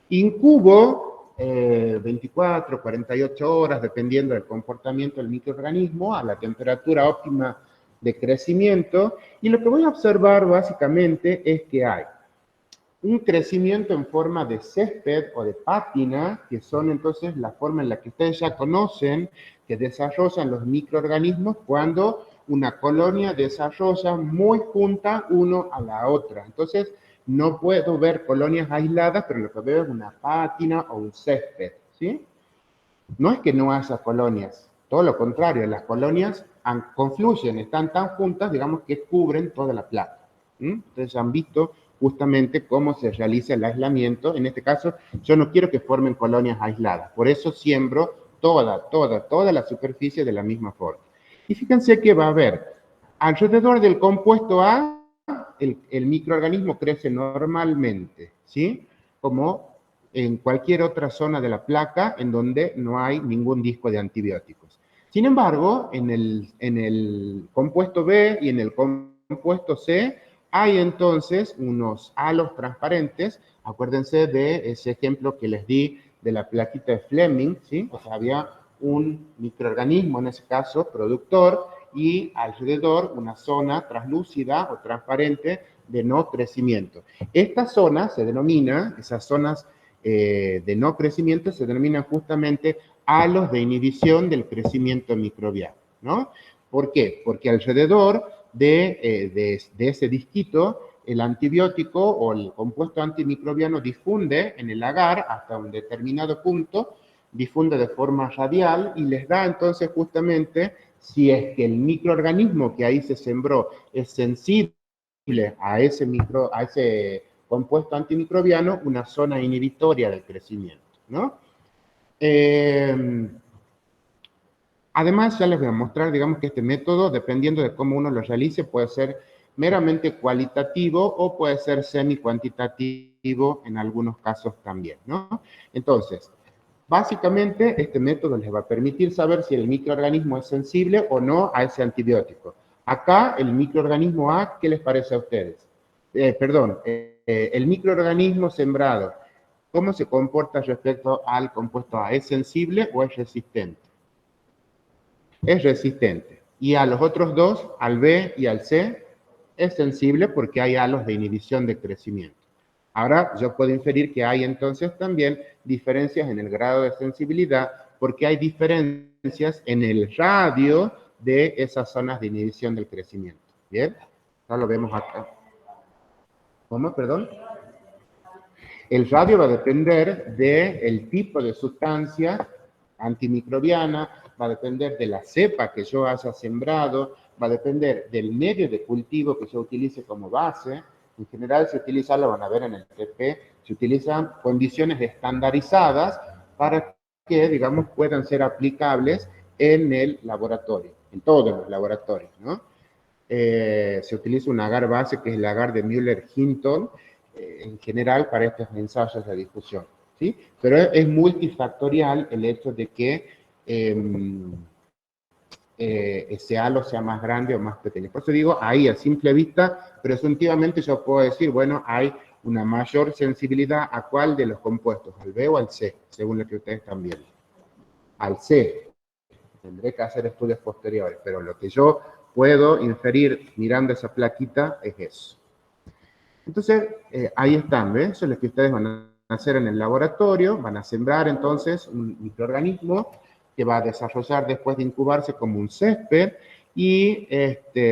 Incubo 24, 48 horas, dependiendo del comportamiento del microorganismo, a la temperatura óptima de crecimiento, y lo que voy a observar básicamente es que hay un crecimiento en forma de césped o de pátina, que son entonces la forma en la que ustedes ya conocen que desarrollan los microorganismos cuando una colonia desarrolla muy junta uno a la otra. Entonces, no puedo ver colonias aisladas, pero lo que veo es una pátina o un césped, ¿sí? No es que no haya colonias, todo lo contrario, las colonias confluyen, están tan juntas, digamos, que cubren toda la placa. Ustedes han visto justamente cómo se realiza el aislamiento. En este caso, yo no quiero que formen colonias aisladas, por eso siembro toda la superficie de la misma forma. Y fíjense que va a haber, alrededor del compuesto A, el microorganismo crece normalmente, ¿sí? Como en cualquier otra zona de la placa en donde no hay ningún disco de antibióticos. Sin embargo, en el compuesto B y en el compuesto C hay entonces unos halos transparentes. Acuérdense de ese ejemplo que les di de la plaquita de Fleming, ¿sí? O sea, había un microorganismo, en ese caso, productor, y alrededor una zona translúcida o transparente de no crecimiento. Esta zona se denomina, esas zonas de no crecimiento se denominan justamente halos de inhibición del crecimiento microbiano, ¿no? ¿Por qué? Porque alrededor de ese disquito, el antibiótico o el compuesto antimicrobiano difunde en el agar hasta un determinado punto, difunde de forma radial y les da entonces justamente, si es que el microorganismo que ahí se sembró es sensible a ese compuesto antimicrobiano, una zona inhibitoria del crecimiento, ¿no? Además, ya les voy a mostrar, digamos, que este método, dependiendo de cómo uno lo realice, puede ser meramente cualitativo o puede ser semi-cuantitativo en algunos casos también, ¿no? Entonces, básicamente, este método les va a permitir saber si el microorganismo es sensible o no a ese antibiótico. Acá, el microorganismo A, ¿qué les parece a ustedes? El microorganismo sembrado, ¿cómo se comporta respecto al compuesto A? ¿Es sensible o es resistente? Es resistente. Y a los otros dos, al B y al C, es sensible porque hay halos de inhibición de crecimiento. Ahora yo puedo inferir que hay entonces también diferencias en el grado de sensibilidad porque hay diferencias en el radio de esas zonas de inhibición del crecimiento. ¿Bien? Ya lo vemos acá. ¿Cómo? Perdón. El radio va a depender del tipo de sustancia antimicrobiana, va a depender de la cepa que yo haya sembrado, va a depender del medio de cultivo que yo utilice como base. En general se utiliza, lo van a ver en el TP, se utilizan condiciones estandarizadas para que, digamos, puedan ser aplicables en el laboratorio, en todos los laboratorios, ¿no? Se utiliza un agar base que es el agar de Müller-Hinton, en general para estos ensayos de difusión, ¿sí? Pero es multifactorial el hecho de que ese halo sea más grande o más pequeño. Por eso digo, ahí a simple vista, presuntivamente yo puedo decir, bueno, hay una mayor sensibilidad a cuál de los compuestos, al B o al C, según lo que ustedes están viendo. Al C. Tendré que hacer estudios posteriores, pero lo que yo puedo inferir mirando esa plaquita es eso. Entonces, ahí están, ¿ves? Eso es lo que ustedes van a hacer en el laboratorio, van a sembrar entonces un microorganismo que va a desarrollar después de incubarse como un césped y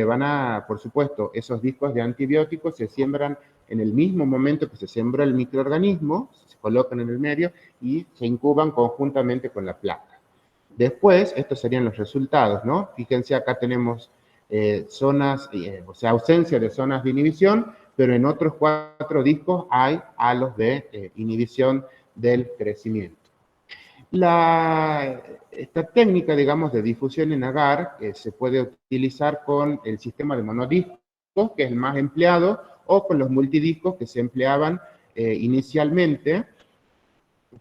van a, por supuesto, esos discos de antibióticos se siembran en el mismo momento que se sembró el microorganismo, se colocan en el medio y se incuban conjuntamente con la placa. Después, estos serían los resultados, ¿no? Fíjense, acá tenemos zonas, o sea, ausencia de zonas de inhibición, pero en otros 4 discos hay halos de inhibición del crecimiento. Esta técnica, digamos, de difusión en agar se puede utilizar con el sistema de monodiscos, que es el más empleado, o con los multidiscos que se empleaban inicialmente.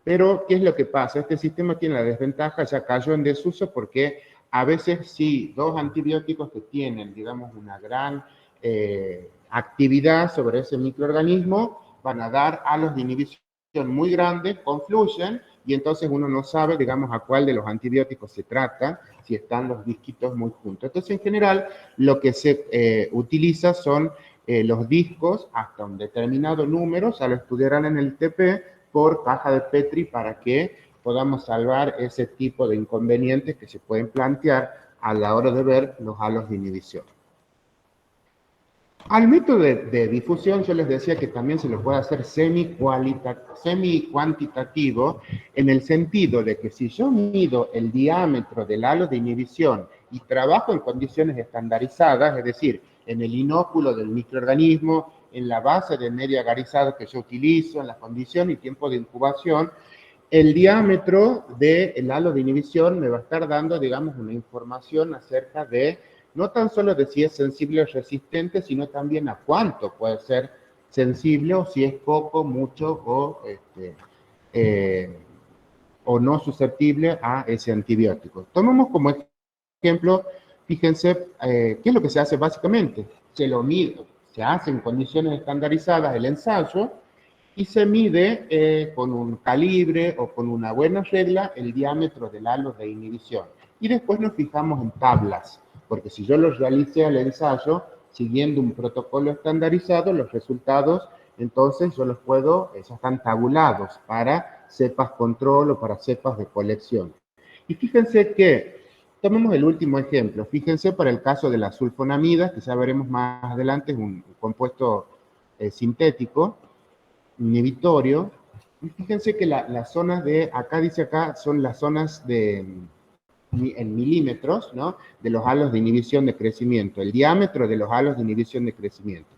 Pero, ¿qué es lo que pasa? Este sistema tiene la desventaja, ya cayó en desuso, porque a veces sí, 2 antibióticos que tienen, digamos, una gran actividad sobre ese microorganismo, van a dar halos de inhibición muy grandes, confluyen, y entonces uno no sabe, digamos, a cuál de los antibióticos se trata, si están los disquitos muy juntos. Entonces, en general, lo que se utiliza son los discos hasta un determinado número, ya lo estudiarán en el TP, por caja de Petri para que podamos salvar ese tipo de inconvenientes que se pueden plantear a la hora de ver los halos de inhibición. Al método de difusión yo les decía que también se lo puede hacer semi-cuantitativo en el sentido de que si yo mido el diámetro del halo de inhibición y trabajo en condiciones estandarizadas, es decir, en el inóculo del microorganismo, en la base de medio agarizado que yo utilizo, en la condición y tiempo de incubación, el diámetro del halo de inhibición me va a estar dando, digamos, una información acerca de no tan solo de si es sensible o resistente, sino también a cuánto puede ser sensible o si es poco, mucho o no susceptible a ese antibiótico. Tomemos como ejemplo, fíjense, ¿qué es lo que se hace básicamente? Se lo mide, se hace en condiciones estandarizadas el ensayo y se mide con un calibre o con una buena regla el diámetro del halo de inhibición. Y después nos fijamos en tablas, porque si yo lo realicé al ensayo siguiendo un protocolo estandarizado, los resultados entonces yo los puedo, ya están tabulados para cepas control o para cepas de colección. Y fíjense que, tomemos el último ejemplo, fíjense para el caso de la sulfonamida, que ya veremos más adelante, es un compuesto sintético, inhibitorio. Y fíjense que las zonas de, acá dice acá, son las zonas en milímetros, ¿no? De los halos de inhibición de crecimiento, el diámetro de los halos de inhibición de crecimiento.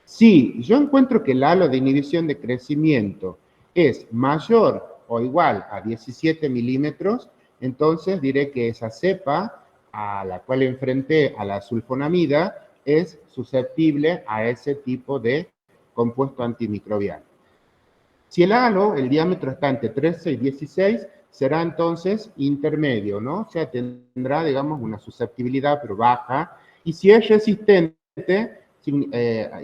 Si yo encuentro que el halo de inhibición de crecimiento es mayor o igual a 17 milímetros, entonces diré que esa cepa a la cual enfrenté a la sulfonamida es susceptible a ese tipo de compuesto antimicrobiano. Si el halo, el diámetro está entre 13 y 16, será entonces intermedio, ¿no? O sea, tendrá, digamos, una susceptibilidad, pero baja. Y si es resistente,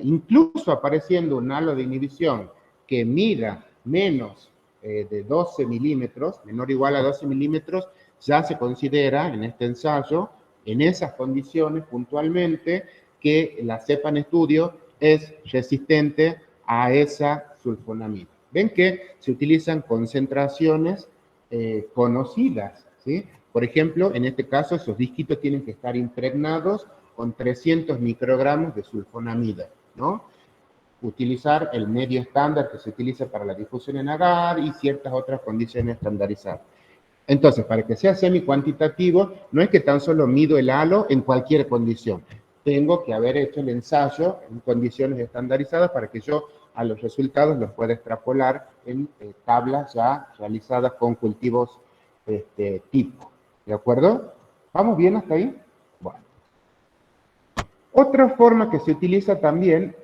incluso apareciendo un halo de inhibición que mida menos de 12 milímetros, menor o igual a 12 milímetros, ya se considera en este ensayo, en esas condiciones puntualmente, que la cepa en estudio es resistente a esa sulfonamida. Ven que se utilizan concentraciones conocidas, ¿sí? Por ejemplo, en este caso, esos disquitos tienen que estar impregnados con 300 microgramos de sulfonamida, ¿no? Utilizar el medio estándar que se utiliza para la difusión en agar y ciertas otras condiciones estandarizadas. Entonces, para que sea semi-cuantitativo, no es que tan solo mido el halo en cualquier condición. Tengo que haber hecho el ensayo en condiciones estandarizadas para que yo a los resultados los pueda extrapolar en tablas ya realizadas con cultivos tipo. ¿De acuerdo? ¿Vamos bien hasta ahí? Bueno. Otra forma que se utiliza también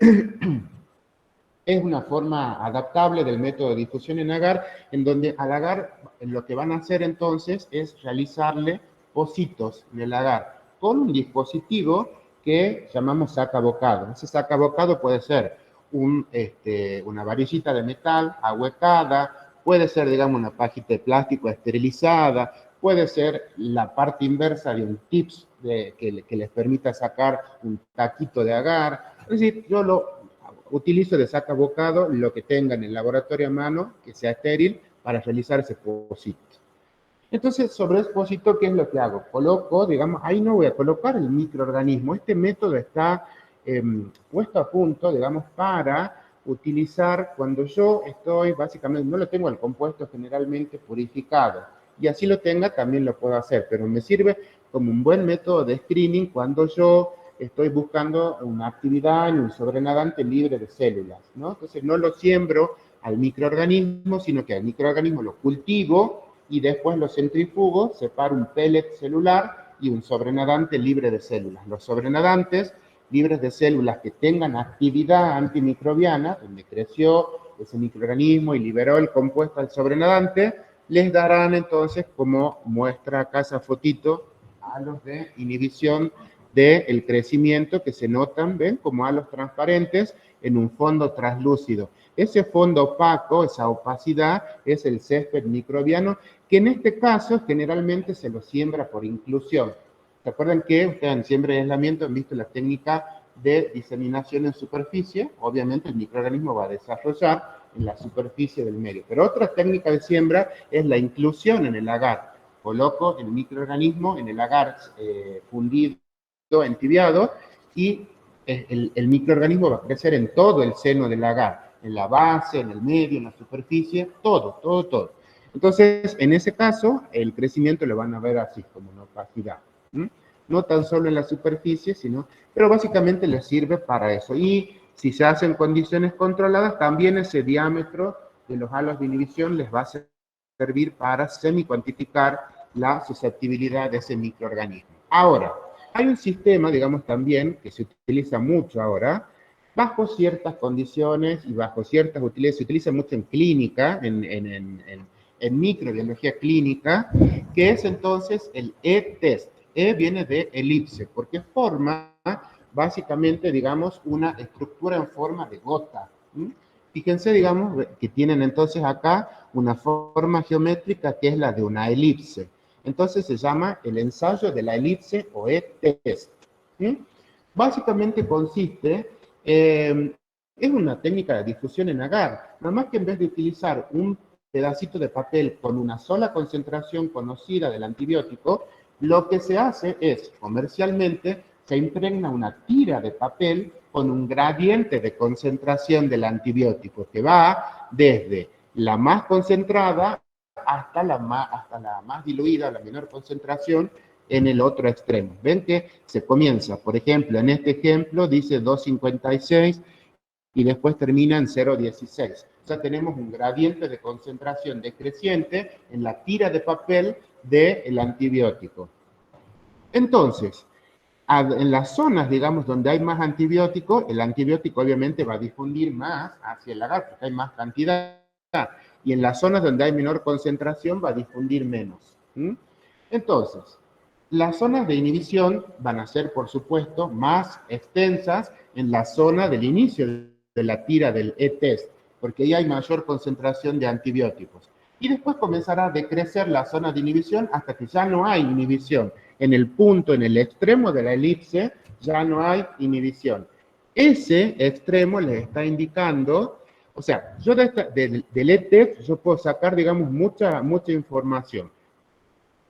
es una forma adaptable del método de difusión en agar, en donde al agar lo que van a hacer entonces es realizarle pocitos en el agar con un dispositivo que llamamos sacabocado. Ese sacabocado puede ser una varillita de metal ahuecada, puede ser, digamos, una pajita de plástico esterilizada, puede ser la parte inversa de un tips que les permita sacar un taquito de agar. Es decir, yo lo utilizo de sacabocado lo que tenga en el laboratorio a mano, que sea estéril, para realizar ese pocito. Entonces, sobre ese pocito, ¿qué es lo que hago? Coloco, digamos, ahí no voy a colocar el microorganismo. Este método está puesto a punto, digamos, para utilizar cuando yo estoy, básicamente, no lo tengo el compuesto generalmente purificado. Y así lo tenga, también lo puedo hacer, pero me sirve como un buen método de screening cuando yo estoy buscando una actividad en un sobrenadante libre de células, ¿no? Entonces no lo siembro al microorganismo, sino que al microorganismo lo cultivo y después lo centrifugo, separo un pellet celular y un sobrenadante libre de células. Los sobrenadantes libres de células que tengan actividad antimicrobiana, donde creció ese microorganismo y liberó el compuesto al sobrenadante, les darán entonces como muestra acá esa fotito halos de inhibición del crecimiento que se notan, ven, como halos transparentes en un fondo translúcido. Ese fondo opaco, esa opacidad, es el césped microbiano, que en este caso generalmente se lo siembra por inclusión. ¿Se acuerdan que ustedes en siembra y aislamiento han visto la técnica de diseminación en superficie? Obviamente el microorganismo va a desarrollar en la superficie del medio. Pero otra técnica de siembra es la inclusión en el agar. Coloco el microorganismo en el agar fundido, entibiado, y el microorganismo va a crecer en todo el seno del agar, en la base, en el medio, en la superficie, todo. Entonces, en ese caso, el crecimiento lo van a ver así, como una opacidad. No tan solo en la superficie, pero básicamente les sirve para eso. Y si se hacen condiciones controladas, también ese diámetro de los halos de inhibición les va a servir para semi-cuantificar la susceptibilidad de ese microorganismo. Ahora, hay un sistema, digamos, también, que se utiliza mucho ahora, bajo ciertas condiciones y bajo ciertas utilidades, se utiliza mucho en clínica, en microbiología clínica, que es entonces el E-test. E viene de elipse, porque forma básicamente, digamos, una estructura en forma de gota. Fíjense, digamos, que tienen entonces acá una forma geométrica que es la de una elipse. Entonces se llama el ensayo de la elipse o E-test. Básicamente consiste, es una técnica de difusión en agar, nada más que en vez de utilizar un pedacito de papel con una sola concentración conocida del antibiótico, lo que se hace es, comercialmente, se impregna una tira de papel con un gradiente de concentración del antibiótico que va desde la más concentrada hasta la más diluida, la menor concentración, en el otro extremo. Ven que se comienza, por ejemplo, en este ejemplo dice 2,56 y después termina en 0,16. O sea, tenemos un gradiente de concentración decreciente en la tira de papel del antibiótico. Entonces, en las zonas, digamos, donde hay más antibiótico, el antibiótico obviamente va a difundir más hacia el agar porque hay más cantidad. Y en las zonas donde hay menor concentración va a difundir menos. Entonces, las zonas de inhibición van a ser, por supuesto, más extensas en la zona del inicio de la tira del E-test, porque ahí hay mayor concentración de antibióticos. Y después comenzará a decrecer la zona de inhibición hasta que ya no hay inhibición. En el punto, en el extremo de la elipse, ya no hay inhibición. Ese extremo les está indicando, o sea, yo del E-test yo puedo sacar, digamos, mucha información.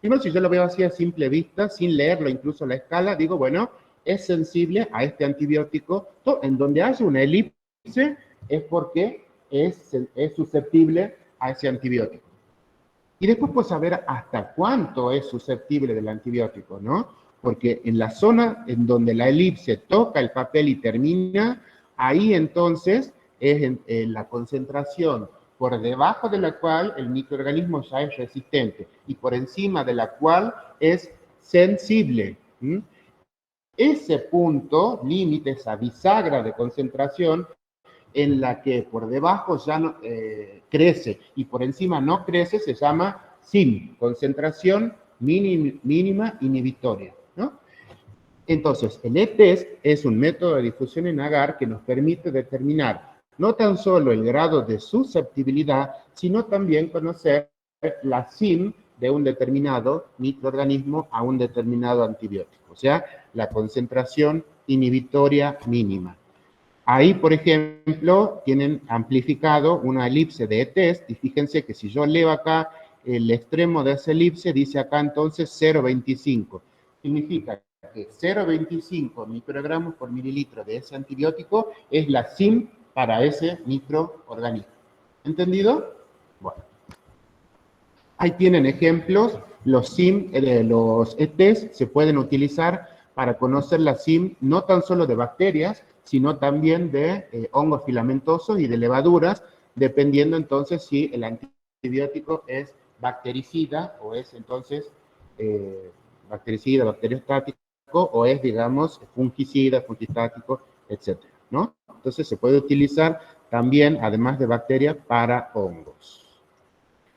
Primero, si yo lo veo así a simple vista, sin leerlo incluso la escala, digo, bueno, es sensible a este antibiótico. En donde haya una elipse es porque es susceptible a ese antibiótico. Y después pues saber hasta cuánto es susceptible del antibiótico, ¿no? Porque en la zona en donde la elipse toca el papel y termina, ahí entonces es en la concentración por debajo de la cual el microorganismo ya es resistente y por encima de la cual es sensible. ¿Mm? Ese punto límite, esa bisagra de concentración, en la que por debajo ya no, crece y por encima no crece, se llama SIM, concentración mínima inhibitoria, ¿no? Entonces, el E-test es un método de difusión en agar que nos permite determinar no tan solo el grado de susceptibilidad, sino también conocer la SIM de un determinado microorganismo a un determinado antibiótico, o sea, la concentración inhibitoria mínima. Ahí, por ejemplo, tienen amplificado una elipse de E-test y fíjense que si yo leo acá el extremo de esa elipse, dice acá entonces 0,25. Significa que 0,25 microgramos por mililitro de ese antibiótico es la SIM para ese microorganismo. ¿Entendido? Bueno. Ahí tienen ejemplos. Los SIM, los E-test se pueden utilizar para conocer la SIM no tan solo de bacterias, sino también de hongos filamentosos y de levaduras, dependiendo entonces si el antibiótico es bactericida o es entonces bactericida, bacteriostático o es, digamos, fungicida, fungistático, etcétera, ¿no? Entonces se puede utilizar también, además de bacterias, para hongos.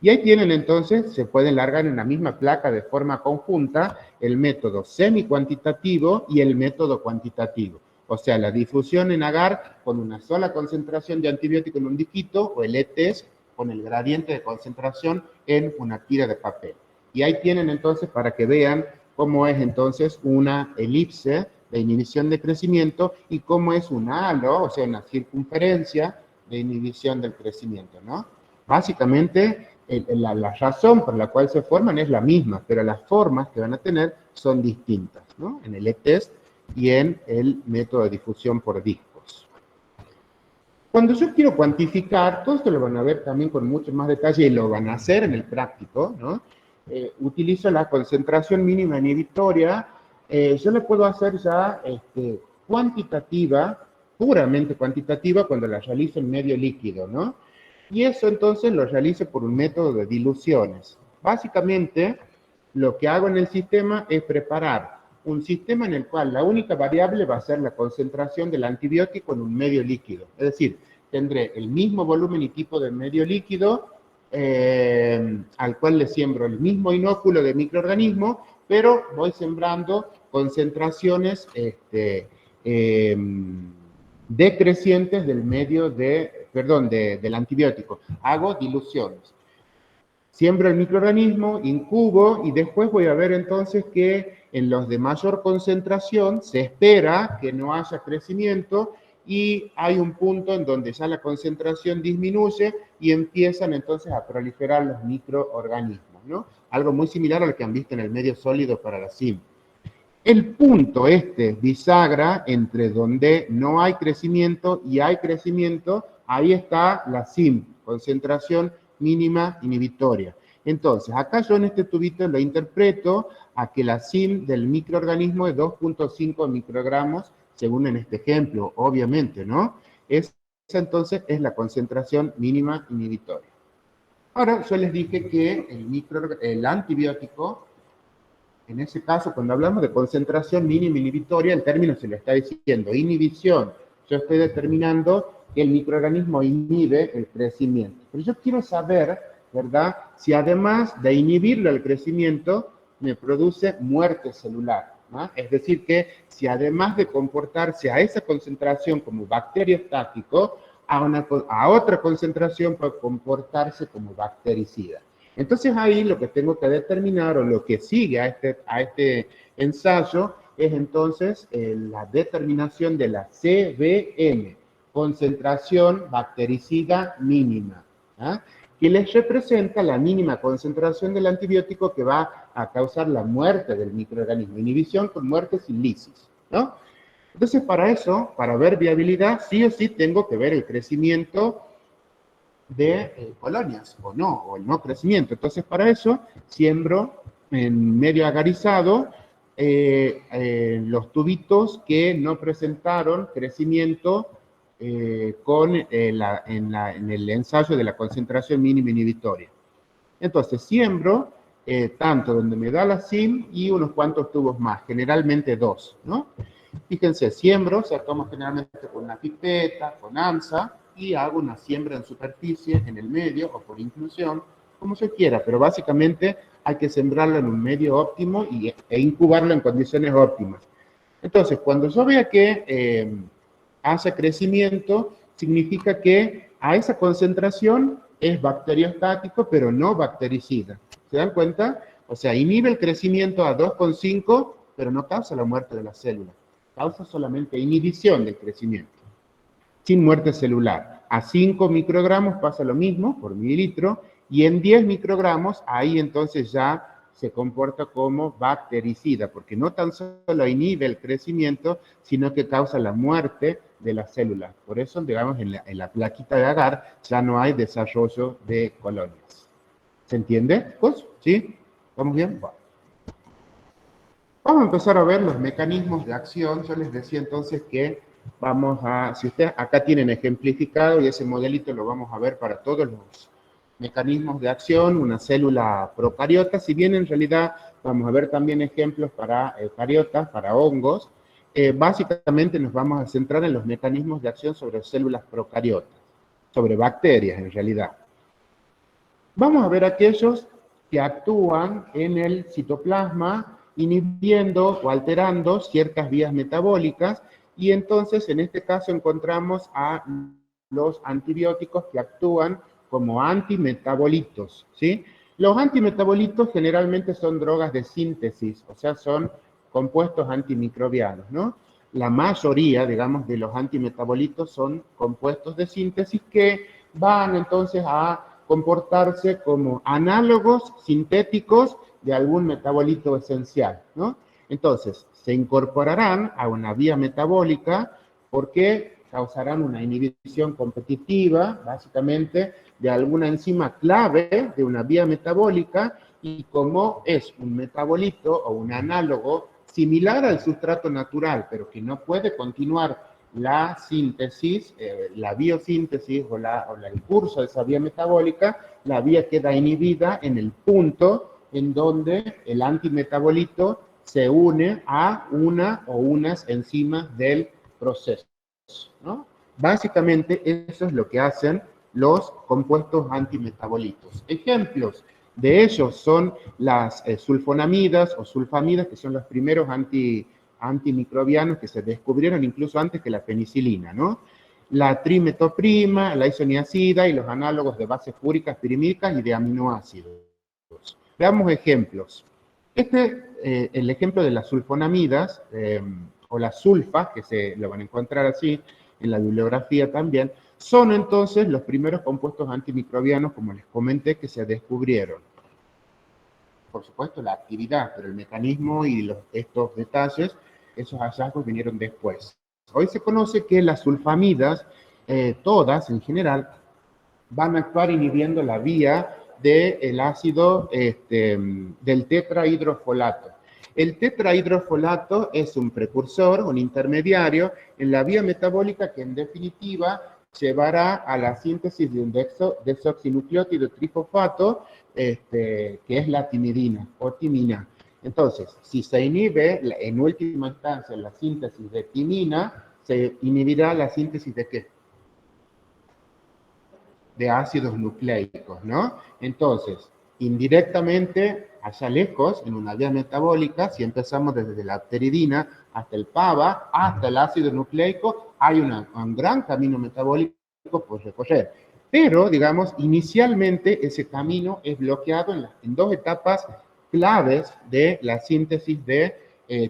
Y ahí tienen entonces, se pueden largar en la misma placa de forma conjunta el método semi-cuantitativo y el método cuantitativo. O sea, la difusión en agar con una sola concentración de antibiótico en un diquito o el E-test con el gradiente de concentración en una tira de papel. Y ahí tienen entonces para que vean cómo es entonces una elipse de inhibición de crecimiento y cómo es un halo, o sea, una circunferencia de inhibición del crecimiento, ¿no? Básicamente, la razón por la cual se forman es la misma, pero las formas que van a tener son distintas, ¿no? En el E-test y en el método de difusión por discos. Cuando yo quiero cuantificar, todo esto lo van a ver también con mucho más detalle y lo van a hacer en el práctico, ¿no? Utilizo la concentración mínima inhibitoria, yo la puedo hacer ya cuantitativa, puramente cuantitativa, cuando la realizo en medio líquido, ¿no? Y eso entonces lo realizo por un método de diluciones. Básicamente, lo que hago en el sistema es preparar un sistema en el cual la única variable va a ser la concentración del antibiótico en un medio líquido. Es decir, tendré el mismo volumen y tipo de medio líquido al cual le siembro el mismo inóculo de microorganismo, pero voy sembrando concentraciones decrecientes del medio del antibiótico. Hago diluciones. Siembro el microorganismo, incubo y después voy a ver entonces que en los de mayor concentración se espera que no haya crecimiento y hay un punto en donde ya la concentración disminuye y empiezan entonces a proliferar los microorganismos, ¿no? Algo muy similar a lo que han visto en el medio sólido para la SIM. El punto bisagra entre donde no hay crecimiento y hay crecimiento, ahí está la SIM, concentración mínima inhibitoria. Entonces, acá yo en este tubito lo interpreto a que la SIM del microorganismo es 2,5 microgramos, según en este ejemplo, obviamente, ¿no? Esa entonces es la concentración mínima inhibitoria. Ahora, yo les dije que el antibiótico, en ese caso, cuando hablamos de concentración mínima inhibitoria, el término se le está diciendo inhibición. Yo estoy determinando que el microorganismo inhibe el crecimiento. Pero yo quiero saber, ¿verdad?, si además de inhibirlo el crecimiento, me produce muerte celular, ¿no? Es decir, que si además de comportarse a esa concentración como bacteriostático, a otra concentración puede comportarse como bactericida. Entonces ahí lo que tengo que determinar o lo que sigue a este ensayo es entonces la determinación de la CBM, concentración bactericida mínima, ¿ah? que les representa la mínima concentración del antibiótico que va a causar la muerte del microorganismo. Inhibición con muerte sin lisis, ¿no? Entonces, para eso, para ver viabilidad, sí o sí tengo que ver el crecimiento de colonias, o el no crecimiento. Entonces, para eso, siembro en medio agarizado los tubitos que no presentaron crecimiento en el ensayo de la concentración mínima inhibitoria. Entonces, siembro tanto donde me da la SIM y unos cuantos tubos más, generalmente 2, ¿no? Fíjense, siembro, se toma generalmente con una pipeta, con AMSA, y hago una siembra en superficie, en el medio, o por inclusión, como se quiera, pero básicamente hay que sembrarlo en un medio óptimo e incubarlo en condiciones óptimas. Entonces, cuando yo vea que hace crecimiento, significa que a esa concentración es bacteriostático, pero no bactericida. ¿Se dan cuenta? O sea, inhibe el crecimiento a 2,5, pero no causa la muerte de la célula. Causa solamente inhibición del crecimiento, sin muerte celular. A 5 microgramos pasa lo mismo por mililitro, y en 10 microgramos, ahí entonces ya se comporta como bactericida, porque no tan solo inhibe el crecimiento, sino que causa la muerte de las células. Por eso, digamos, en la plaquita de agar ya no hay desarrollo de colonias. ¿Se entiende? Pues, ¿sí? ¿Estamos bien? Bueno. Vamos a empezar a ver los mecanismos de acción. Yo les decía entonces que vamos a, si ustedes acá tienen ejemplificado, y ese modelito lo vamos a ver para todos los mecanismos de acción, una célula procariota, si bien en realidad vamos a ver también ejemplos para eucariotas, para hongos. Básicamente nos vamos a centrar en los mecanismos de acción sobre células procariotas, sobre bacterias en realidad. Vamos a ver aquellos que actúan en el citoplasma inhibiendo o alterando ciertas vías metabólicas, y entonces en este caso encontramos a los antibióticos que actúan como antimetabolitos, ¿sí? Los antimetabolitos generalmente son drogas de síntesis, o sea, son compuestos antimicrobianos, ¿no? La mayoría, digamos, de los antimetabolitos son compuestos de síntesis que van entonces a comportarse como análogos sintéticos de algún metabolito esencial, ¿no? Entonces, se incorporarán a una vía metabólica porque causarán una inhibición competitiva, básicamente, de alguna enzima clave de una vía metabólica, y como es un metabolito o un análogo similar al sustrato natural, pero que no puede continuar la síntesis, la biosíntesis o el curso de esa vía metabólica, la vía queda inhibida en el punto en donde el antimetabolito se une a una o unas enzimas del proceso, ¿no? Básicamente eso es lo que hacen los compuestos antimetabolitos. Ejemplos de ellos son las sulfonamidas o sulfamidas, que son los primeros antimicrobianos que se descubrieron incluso antes que la penicilina, ¿no? La trimetoprima, la isoniazida y los análogos de bases fúricas, pirimídicas y de aminoácidos. Veamos ejemplos. El ejemplo de las sulfonamidas, o las sulfas, que se lo van a encontrar así en la bibliografía también, son entonces los primeros compuestos antimicrobianos, como les comenté, que se descubrieron. Por supuesto, la actividad, pero el mecanismo y estos detalles, esos hallazgos vinieron después. Hoy se conoce que las sulfamidas, todas en general, van a actuar inhibiendo la vía del ácido del tetrahidrofolato. El tetrahidrofolato es un precursor, un intermediario en la vía metabólica que en definitiva llevará a la síntesis de un desoxinucleótido trifosfato, que es la timidina o timina. Entonces, si se inhibe en última instancia la síntesis de timina, se inhibirá la síntesis de ¿qué? De ácidos nucleicos, ¿no? Entonces, indirectamente, allá lejos, en una vía metabólica, si empezamos desde la pteridina hasta el PABA, hasta el ácido nucleico, hay un gran camino metabólico por recorrer. Pero, digamos, inicialmente ese camino es bloqueado en dos etapas claves de la síntesis de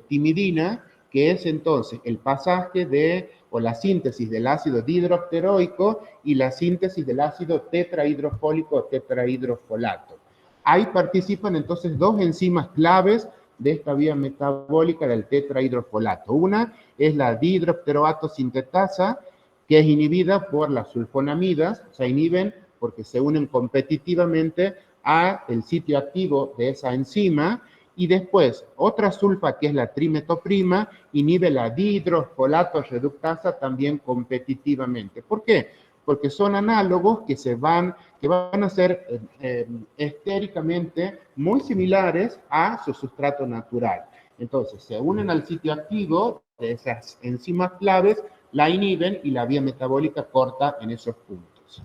timidina, que es entonces el pasaje o la síntesis del ácido dihidroocteroico y la síntesis del ácido tetrahidrofólico o tetrahidrofolato. Ahí participan entonces dos enzimas claves de esta vía metabólica del tetrahidrofolato. Una es la dihidroocteroato sintetasa, que es inhibida por las sulfonamidas, se inhiben porque se unen competitivamente al sitio activo de esa enzima, y después otra sulfa, que es la trimetoprima, inhibe la dihidrofolato reductasa también competitivamente. ¿Por qué? Porque son análogos que van a ser estéricamente muy similares a su sustrato natural. Entonces, se unen al sitio activo de esas enzimas claves, la inhiben y la vía metabólica corta en esos puntos.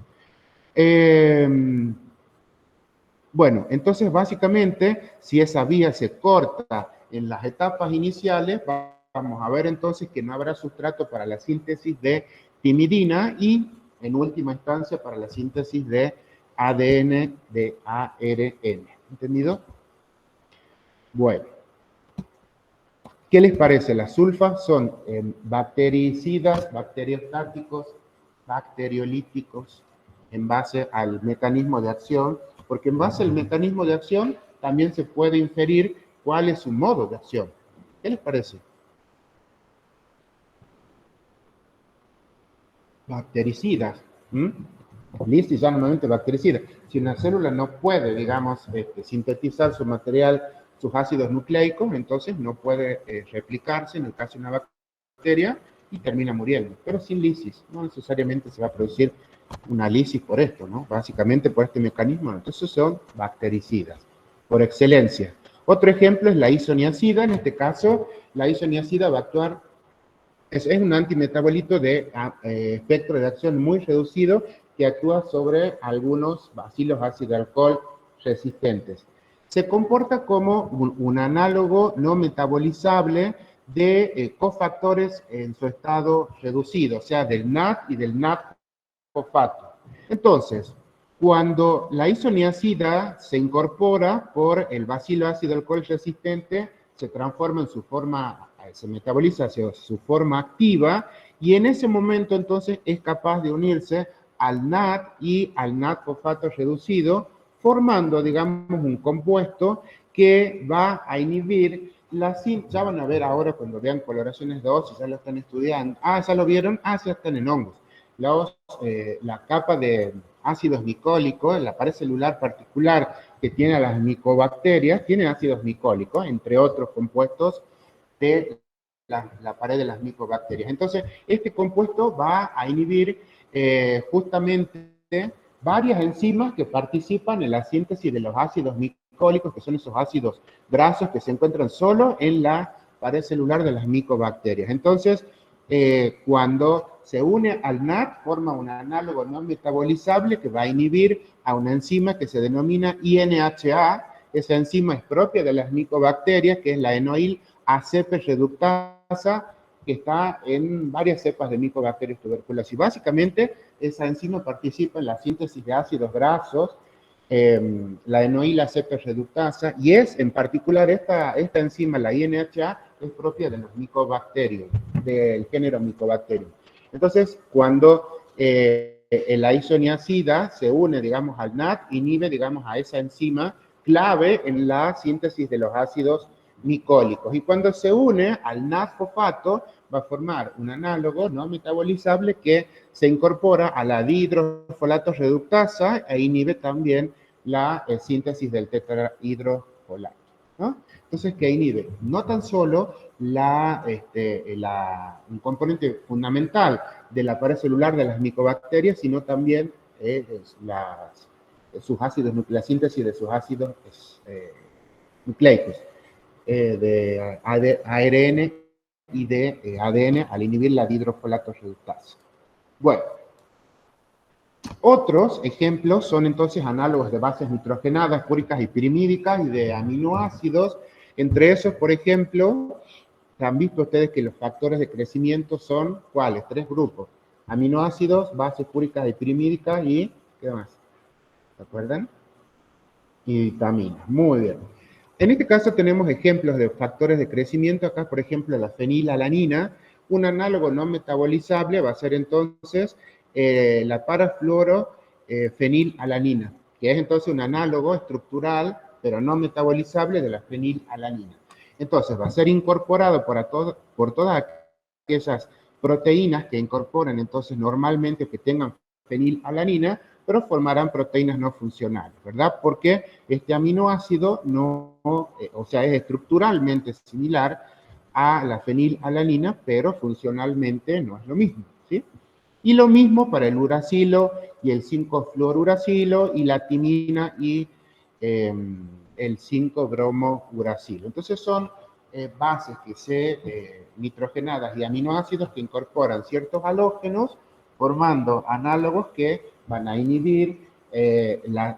Bueno, entonces básicamente, si esa vía se corta en las etapas iniciales, vamos a ver entonces que no habrá sustrato para la síntesis de timidina y, en última instancia, para la síntesis de ADN de ARN. ¿Entendido? Bueno. ¿Qué les parece? Las sulfas son bactericidas, bacteriostáticos, bacteriolíticos, en base al mecanismo de acción, porque en base al mecanismo de acción también se puede inferir cuál es su modo de acción. ¿Qué les parece? Bactericidas. Lisis ya normalmente bactericida. Si una célula no puede, digamos, sintetizar su material, sus ácidos nucleicos, entonces no puede replicarse en el caso de una bacteria y termina muriendo. Pero sin lisis, no necesariamente se va a producir una lisis por esto, ¿no? Básicamente por este mecanismo. Entonces son bactericidas, por excelencia. Otro ejemplo es la isoniazida. En este caso, la isoniazida va a actuar, es un antimetabolito de espectro de acción muy reducido que actúa sobre algunos bacilos ácido alcohol resistentes. Se comporta como un análogo no metabolizable de cofactores en su estado reducido, o sea, del NAD y del NAD fosfato. Entonces, cuando la isoniazida se incorpora por el bacilo ácido alcohol resistente, se transforma en su forma, se metaboliza hacia su forma activa, y en ese momento entonces es capaz de unirse al NAD y al NAD fosfato reducido, formando, digamos, un compuesto que va a inhibir la síntesis. Ya van a ver ahora cuando vean coloraciones de OS, ya lo están estudiando. Ah, ¿ya lo vieron? Ah, ya están en hongos. La capa de ácidos micólicos, la pared celular particular que tiene a las micobacterias, tiene ácidos micólicos, entre otros compuestos de la pared de las micobacterias. Entonces, este compuesto va a inhibir justamente varias enzimas que participan en la síntesis de los ácidos micólicos, que son esos ácidos grasos que se encuentran solo en la pared celular de las micobacterias. Entonces, cuando se une al NAD, forma un análogo no metabolizable que va a inhibir a una enzima que se denomina INHA. Esa enzima es propia de las micobacterias, que es la enoil ACP reductasa, que está en varias cepas de Mycobacterium tuberculosis. Básicamente, esa enzima participa en la síntesis de ácidos grasos, la enoil ACP reductasa, y es en particular esta enzima, la INHA, es propia de los Mycobacterium, del género Mycobacterium. Entonces, cuando la isoniazida se une, digamos, al NAD, inhibe, digamos, a esa enzima clave en la síntesis de los ácidos micólicos. Y cuando se une al NAD-fosfato, va a formar un análogo no metabolizable que se incorpora a la dihidrofolato reductasa e inhibe también la síntesis del tetrahidrofolato, ¿no? Entonces, ¿qué inhibe? No tan solo un componente fundamental de la pared celular de las micobacterias, sino también sus ácidos, la síntesis de sus ácidos nucleicos, de ARN y de ADN al inhibir la dihidrofolato reductasa. Bueno, otros ejemplos son entonces análogos de bases nitrogenadas, púricas y pirimídicas y de aminoácidos. Entre esos, por ejemplo, han visto ustedes que los factores de crecimiento son, ¿cuáles? 3 grupos. Aminoácidos, bases púricas y pirimídicas y, ¿qué más? ¿Se acuerdan? Y vitaminas. Muy bien. En este caso tenemos ejemplos de factores de crecimiento. Acá, por ejemplo, la fenilalanina, un análogo no metabolizable va a ser entonces la parafluorofenilalanina, que es entonces un análogo estructural, pero no metabolizable de la fenilalanina. Entonces va a ser incorporado por todas aquellas proteínas que incorporan entonces normalmente que tengan fenilalanina, pero formarán proteínas no funcionales, ¿verdad? Porque este aminoácido o sea, es estructuralmente similar a la fenilalanina, pero funcionalmente no es lo mismo, ¿sí? Y lo mismo para el uracilo y el 5-fluoruracilo y la timina y el 5-bromouracilo. Entonces son bases nitrogenadas y aminoácidos que incorporan ciertos halógenos formando análogos que van a inhibir las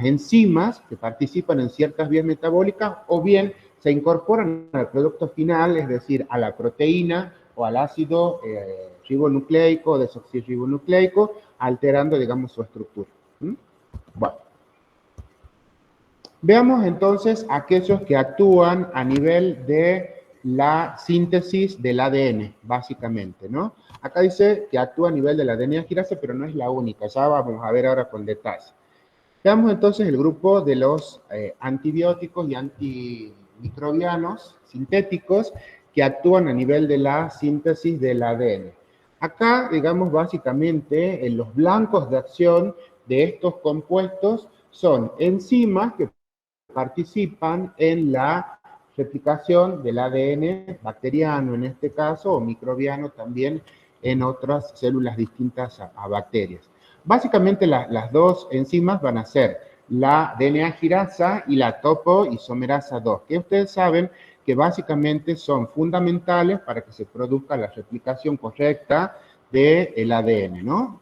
enzimas que participan en ciertas vías metabólicas o bien se incorporan al producto final, es decir, a la proteína o al ácido ribonucleico o desoxirribonucleico, alterando, digamos, su estructura. Bueno. Veamos entonces aquellos que actúan a nivel de la síntesis del ADN, básicamente, ¿no? Acá dice que actúa a nivel de la adeneagirasa, pero no es la única, ya vamos a ver ahora con detalle. Veamos entonces el grupo de los antibióticos y antimicrobianos sintéticos que actúan a nivel de la síntesis del ADN. Acá, digamos, básicamente, en los blancos de acción de estos compuestos son enzimas que participan en la replicación del ADN bacteriano en este caso, o microbiano también en otras células distintas a bacterias. Básicamente las dos enzimas van a ser la DNA-girasa y la topoisomerasa 2, que ustedes saben que básicamente son fundamentales para que se produzca la replicación correcta del ADN, ¿no?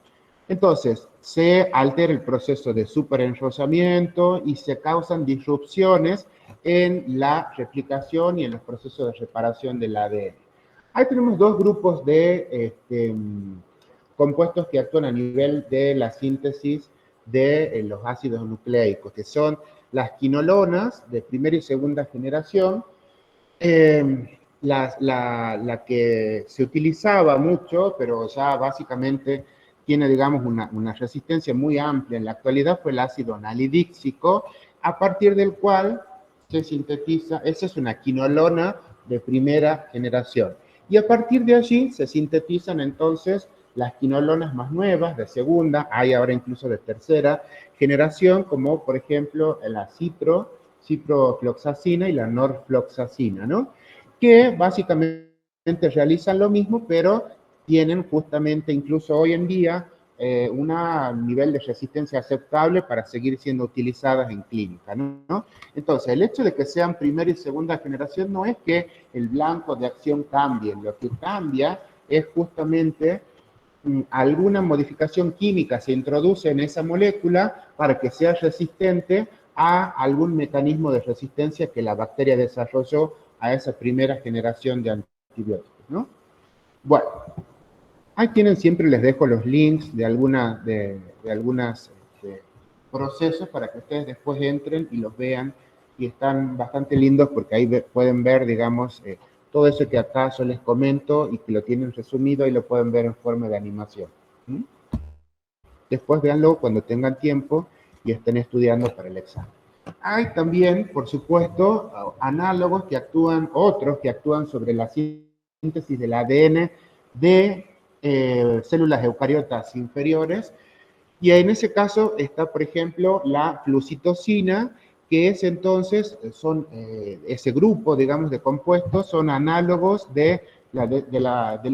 Entonces, se altera el proceso de superenrosamiento y se causan disrupciones en la replicación y en los procesos de reparación del ADN. Ahí tenemos dos grupos de compuestos que actúan a nivel de la síntesis de los ácidos nucleicos, que son las quinolonas de primera y segunda generación, la que se utilizaba mucho, pero ya básicamente tiene, digamos, una resistencia muy amplia en la actualidad, fue el ácido nalidíxico, a partir del cual se sintetiza, esa es una quinolona de primera generación. Y a partir de allí se sintetizan entonces las quinolonas más nuevas, de segunda, hay ahora incluso de tercera generación, como por ejemplo la ciprofloxacina y la norfloxacina, ¿no? Que básicamente realizan lo mismo, pero tienen justamente incluso hoy en día un nivel de resistencia aceptable para seguir siendo utilizadas en clínica, ¿no? Entonces, el hecho de que sean primera y segunda generación no es que el blanco de acción cambie, lo que cambia es justamente alguna modificación química se introduce en esa molécula para que sea resistente a algún mecanismo de resistencia que la bacteria desarrolló a esa primera generación de antibióticos, ¿no? Bueno, ahí tienen, siempre les dejo los links de algunos procesos para que ustedes después entren y los vean, y están bastante lindos porque ahí pueden ver, digamos, todo eso que acá yo les comento y que lo tienen resumido y lo pueden ver en forma de animación. Después véanlo cuando tengan tiempo y estén estudiando para el examen. Hay también, por supuesto, análogos que actúan, otros que actúan sobre la síntesis del ADN de células eucariotas inferiores, y en ese caso está, por ejemplo, la flucitosina, que es entonces, ese grupo, digamos, de compuestos son análogos del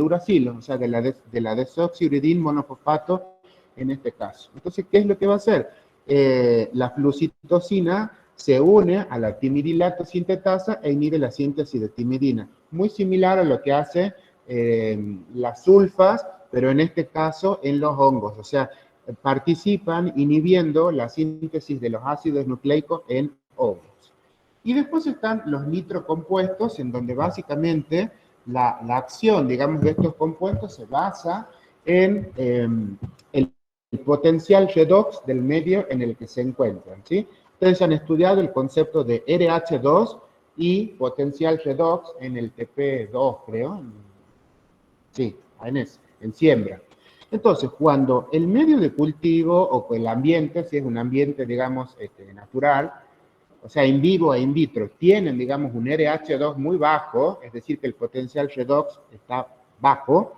uracilo, o sea, de la desoxiuridin monofosfato en este caso. Entonces, ¿qué es lo que va a hacer? La flucitosina se une a la timidilato sintetasa e inhibe la síntesis de timidina. Muy similar a lo que hace las sulfas, pero en este caso en los hongos, o sea, participan inhibiendo la síntesis de los ácidos nucleicos en hongos. Y después están los nitrocompuestos, en donde básicamente la acción, digamos, de estos compuestos se basa en el potencial redox del medio en el que se encuentran, ¿sí? Ustedes han estudiado el concepto de RH2 y potencial redox en el TP2, creo. Sí, en siembra. Entonces, cuando el medio de cultivo o el ambiente, si es un ambiente, digamos, natural, o sea, in vivo e in vitro, tienen, digamos, un RH2 muy bajo, es decir, que el potencial redox está bajo,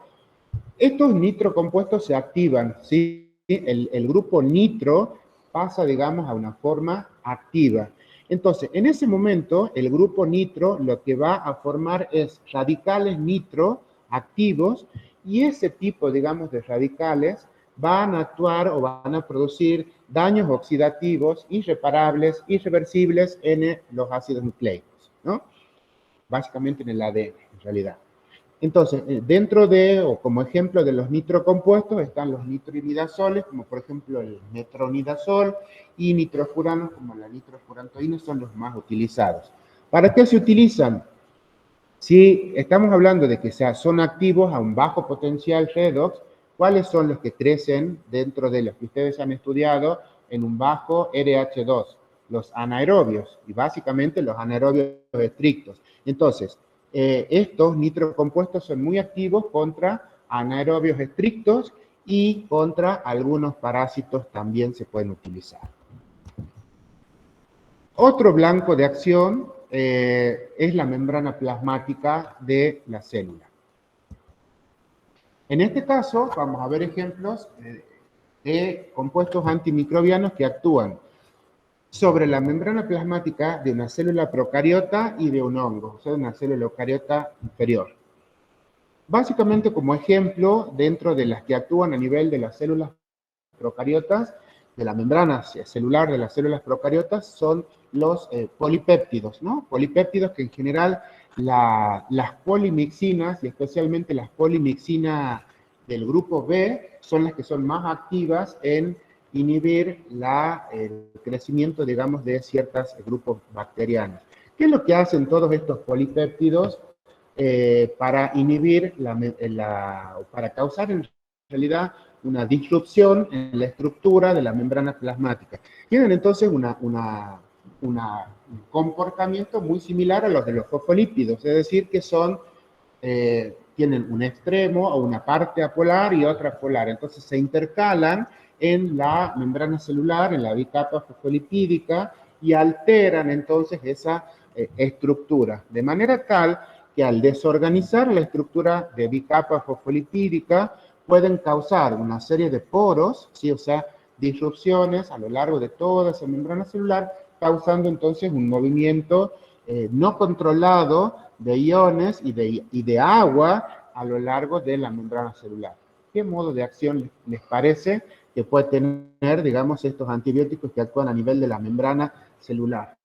estos nitrocompuestos se activan, ¿sí? El grupo nitro pasa, digamos, a una forma activa. Entonces, en ese momento, el grupo nitro lo que va a formar es radicales nitro activos y ese tipo, digamos, de radicales van a actuar o van a producir daños oxidativos irreparables, irreversibles en los ácidos nucleicos, ¿no? Básicamente en el ADN, en realidad. Entonces, dentro de, o como ejemplo de los nitrocompuestos, están los nitroimidazoles, como por ejemplo el metronidazol, y nitrofuranos, como la nitrofurantoína, son los más utilizados. ¿Para qué se utilizan? Si estamos hablando de que son activos a un bajo potencial redox, ¿cuáles son los que crecen dentro de los que ustedes han estudiado en un bajo RH2? Los anaerobios, y básicamente los anaerobios estrictos. Entonces, estos nitrocompuestos son muy activos contra anaerobios estrictos y contra algunos parásitos también se pueden utilizar. Otro blanco de acción es la membrana plasmática de la célula. En este caso, vamos a ver ejemplos de compuestos antimicrobianos que actúan sobre la membrana plasmática de una célula procariota y de un hongo, o sea, de una célula eucariota inferior. Básicamente, como ejemplo, dentro de las que actúan a nivel de las células procariotas, de la membrana celular de las células procariotas, son los polipéptidos, ¿no? Polipéptidos que en general las polimixinas, y especialmente las polimixinas del grupo B, son las que son más activas en inhibir el crecimiento, digamos, de ciertos grupos bacterianos. ¿Qué es lo que hacen todos estos polipéptidos para inhibir, para causar en realidad una disrupción en la estructura de la membrana plasmática? Tienen entonces un comportamiento muy similar a los de los fosfolípidos, es decir, que tienen un extremo o una parte apolar y otra polar. Entonces se intercalan en la membrana celular, en la bicapa fosfolipídica, y alteran entonces esa estructura, de manera tal que al desorganizar la estructura de bicapa fosfolipídica pueden causar una serie de poros, ¿sí? O sea, disrupciones a lo largo de toda esa membrana celular, causando entonces un movimiento no controlado de iones y de agua a lo largo de la membrana celular. ¿Qué modo de acción les parece que puede tener, digamos, estos antibióticos que actúan a nivel de la membrana celular?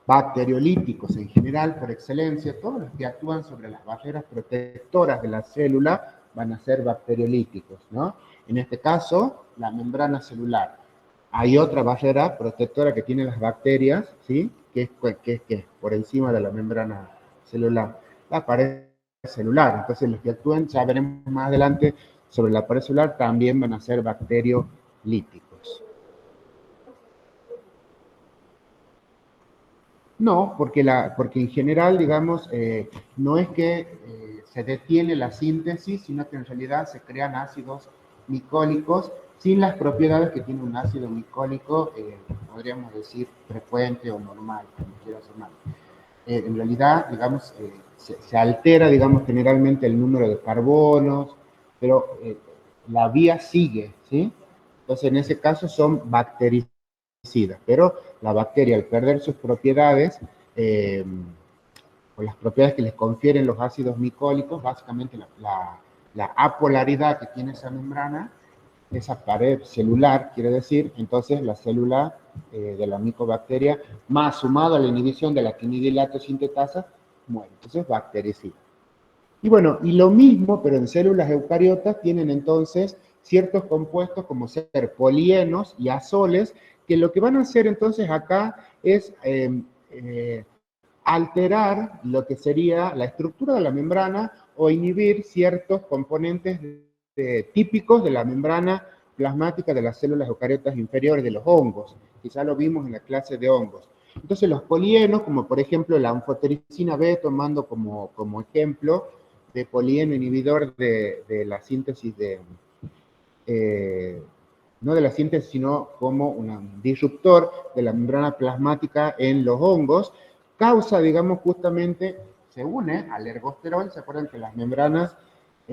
Bacteriolíticos en general, por excelencia, todos los que actúan sobre las barreras protectoras de la célula van a ser bacteriolíticos, ¿no? En este caso, la membrana celular. Hay otra barrera protectora que tienen las bacterias, ¿sí? Que es por encima de la membrana celular, la pared celular. Entonces, los que actúen, ya veremos más adelante sobre la pared celular, también van a ser bacteriolíticos. No, porque en general, digamos, no es que se detiene la síntesis, sino que en realidad se crean ácidos micólicos sin las propiedades que tiene un ácido micólico, podríamos decir, frecuente o normal, como quiera llamar. En realidad, digamos, se altera, digamos, generalmente el número de carbonos, pero la vía sigue, ¿sí? Entonces, en ese caso son bactericidas, pero la bacteria, al perder sus propiedades, o las propiedades que les confieren los ácidos micólicos, básicamente la apolaridad que tiene esa membrana, esa pared celular, quiere decir, entonces la célula de la micobacteria, más sumado a la inhibición de la quinidilato sintetasa, muere. Entonces, bactericida. Y bueno, y lo mismo, pero en células eucariotas, tienen entonces ciertos compuestos como ser polienos y azoles, que lo que van a hacer entonces acá es alterar lo que sería la estructura de la membrana o inhibir ciertos componentes típicos de la membrana plasmática de las células eucariotas inferiores de los hongos. Quizá lo vimos en la clase de hongos. Entonces los polienos, como por ejemplo la anfotericina B, tomando como ejemplo de polieno inhibidor de la síntesis no de la síntesis, sino como un disruptor de la membrana plasmática en los hongos, causa, digamos, justamente, se une al ergosterol. ¿Se acuerdan que las membranas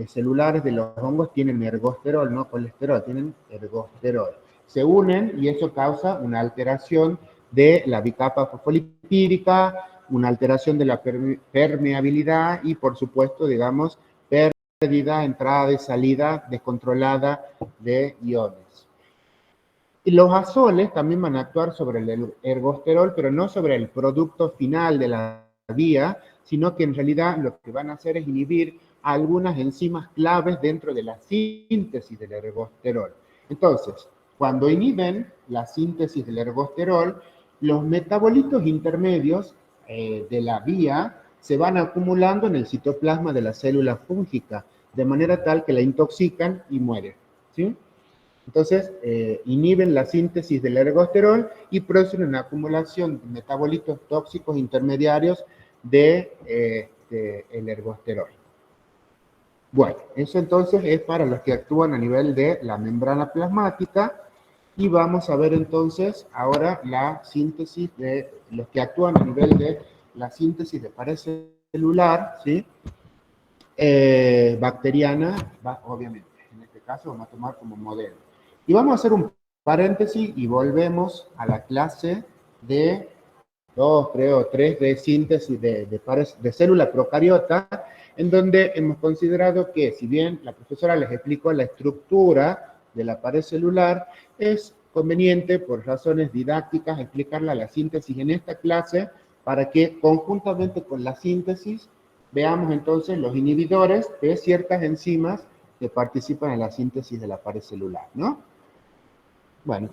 celulares de los hongos tienen ergosterol, no colesterol, tienen ergosterol? Se unen y eso causa una alteración de la bicapa fosfolipídica, una alteración de la permeabilidad y, por supuesto, digamos, pérdida, entrada y salida descontrolada de iones. Y los azoles también van a actuar sobre el ergosterol, pero no sobre el producto final de la vía, sino que en realidad lo que van a hacer es inhibir algunas enzimas claves dentro de la síntesis del ergosterol. Entonces, cuando inhiben la síntesis del ergosterol, los metabolitos intermedios de la vía se van acumulando en el citoplasma de la célula fúngica, de manera tal que la intoxican y muere, ¿sí? Entonces, inhiben la síntesis del ergosterol y producen una acumulación de metabolitos tóxicos intermediarios del ergosterol. Bueno, eso entonces es para los que actúan a nivel de la membrana plasmática, y vamos a ver entonces ahora la síntesis de los que actúan a nivel de la síntesis de pared celular, ¿sí? Bacteriana, obviamente. En este caso vamos a tomar como modelo. Y vamos a hacer un paréntesis y volvemos a la clase de 2, creo, 3 de síntesis de célula procariota, en donde hemos considerado que, si bien la profesora les explicó la estructura de la pared celular, es conveniente, por razones didácticas, explicarla la síntesis en esta clase, para que conjuntamente con la síntesis veamos entonces los inhibidores de ciertas enzimas que participan en la síntesis de la pared celular, ¿no? Bueno,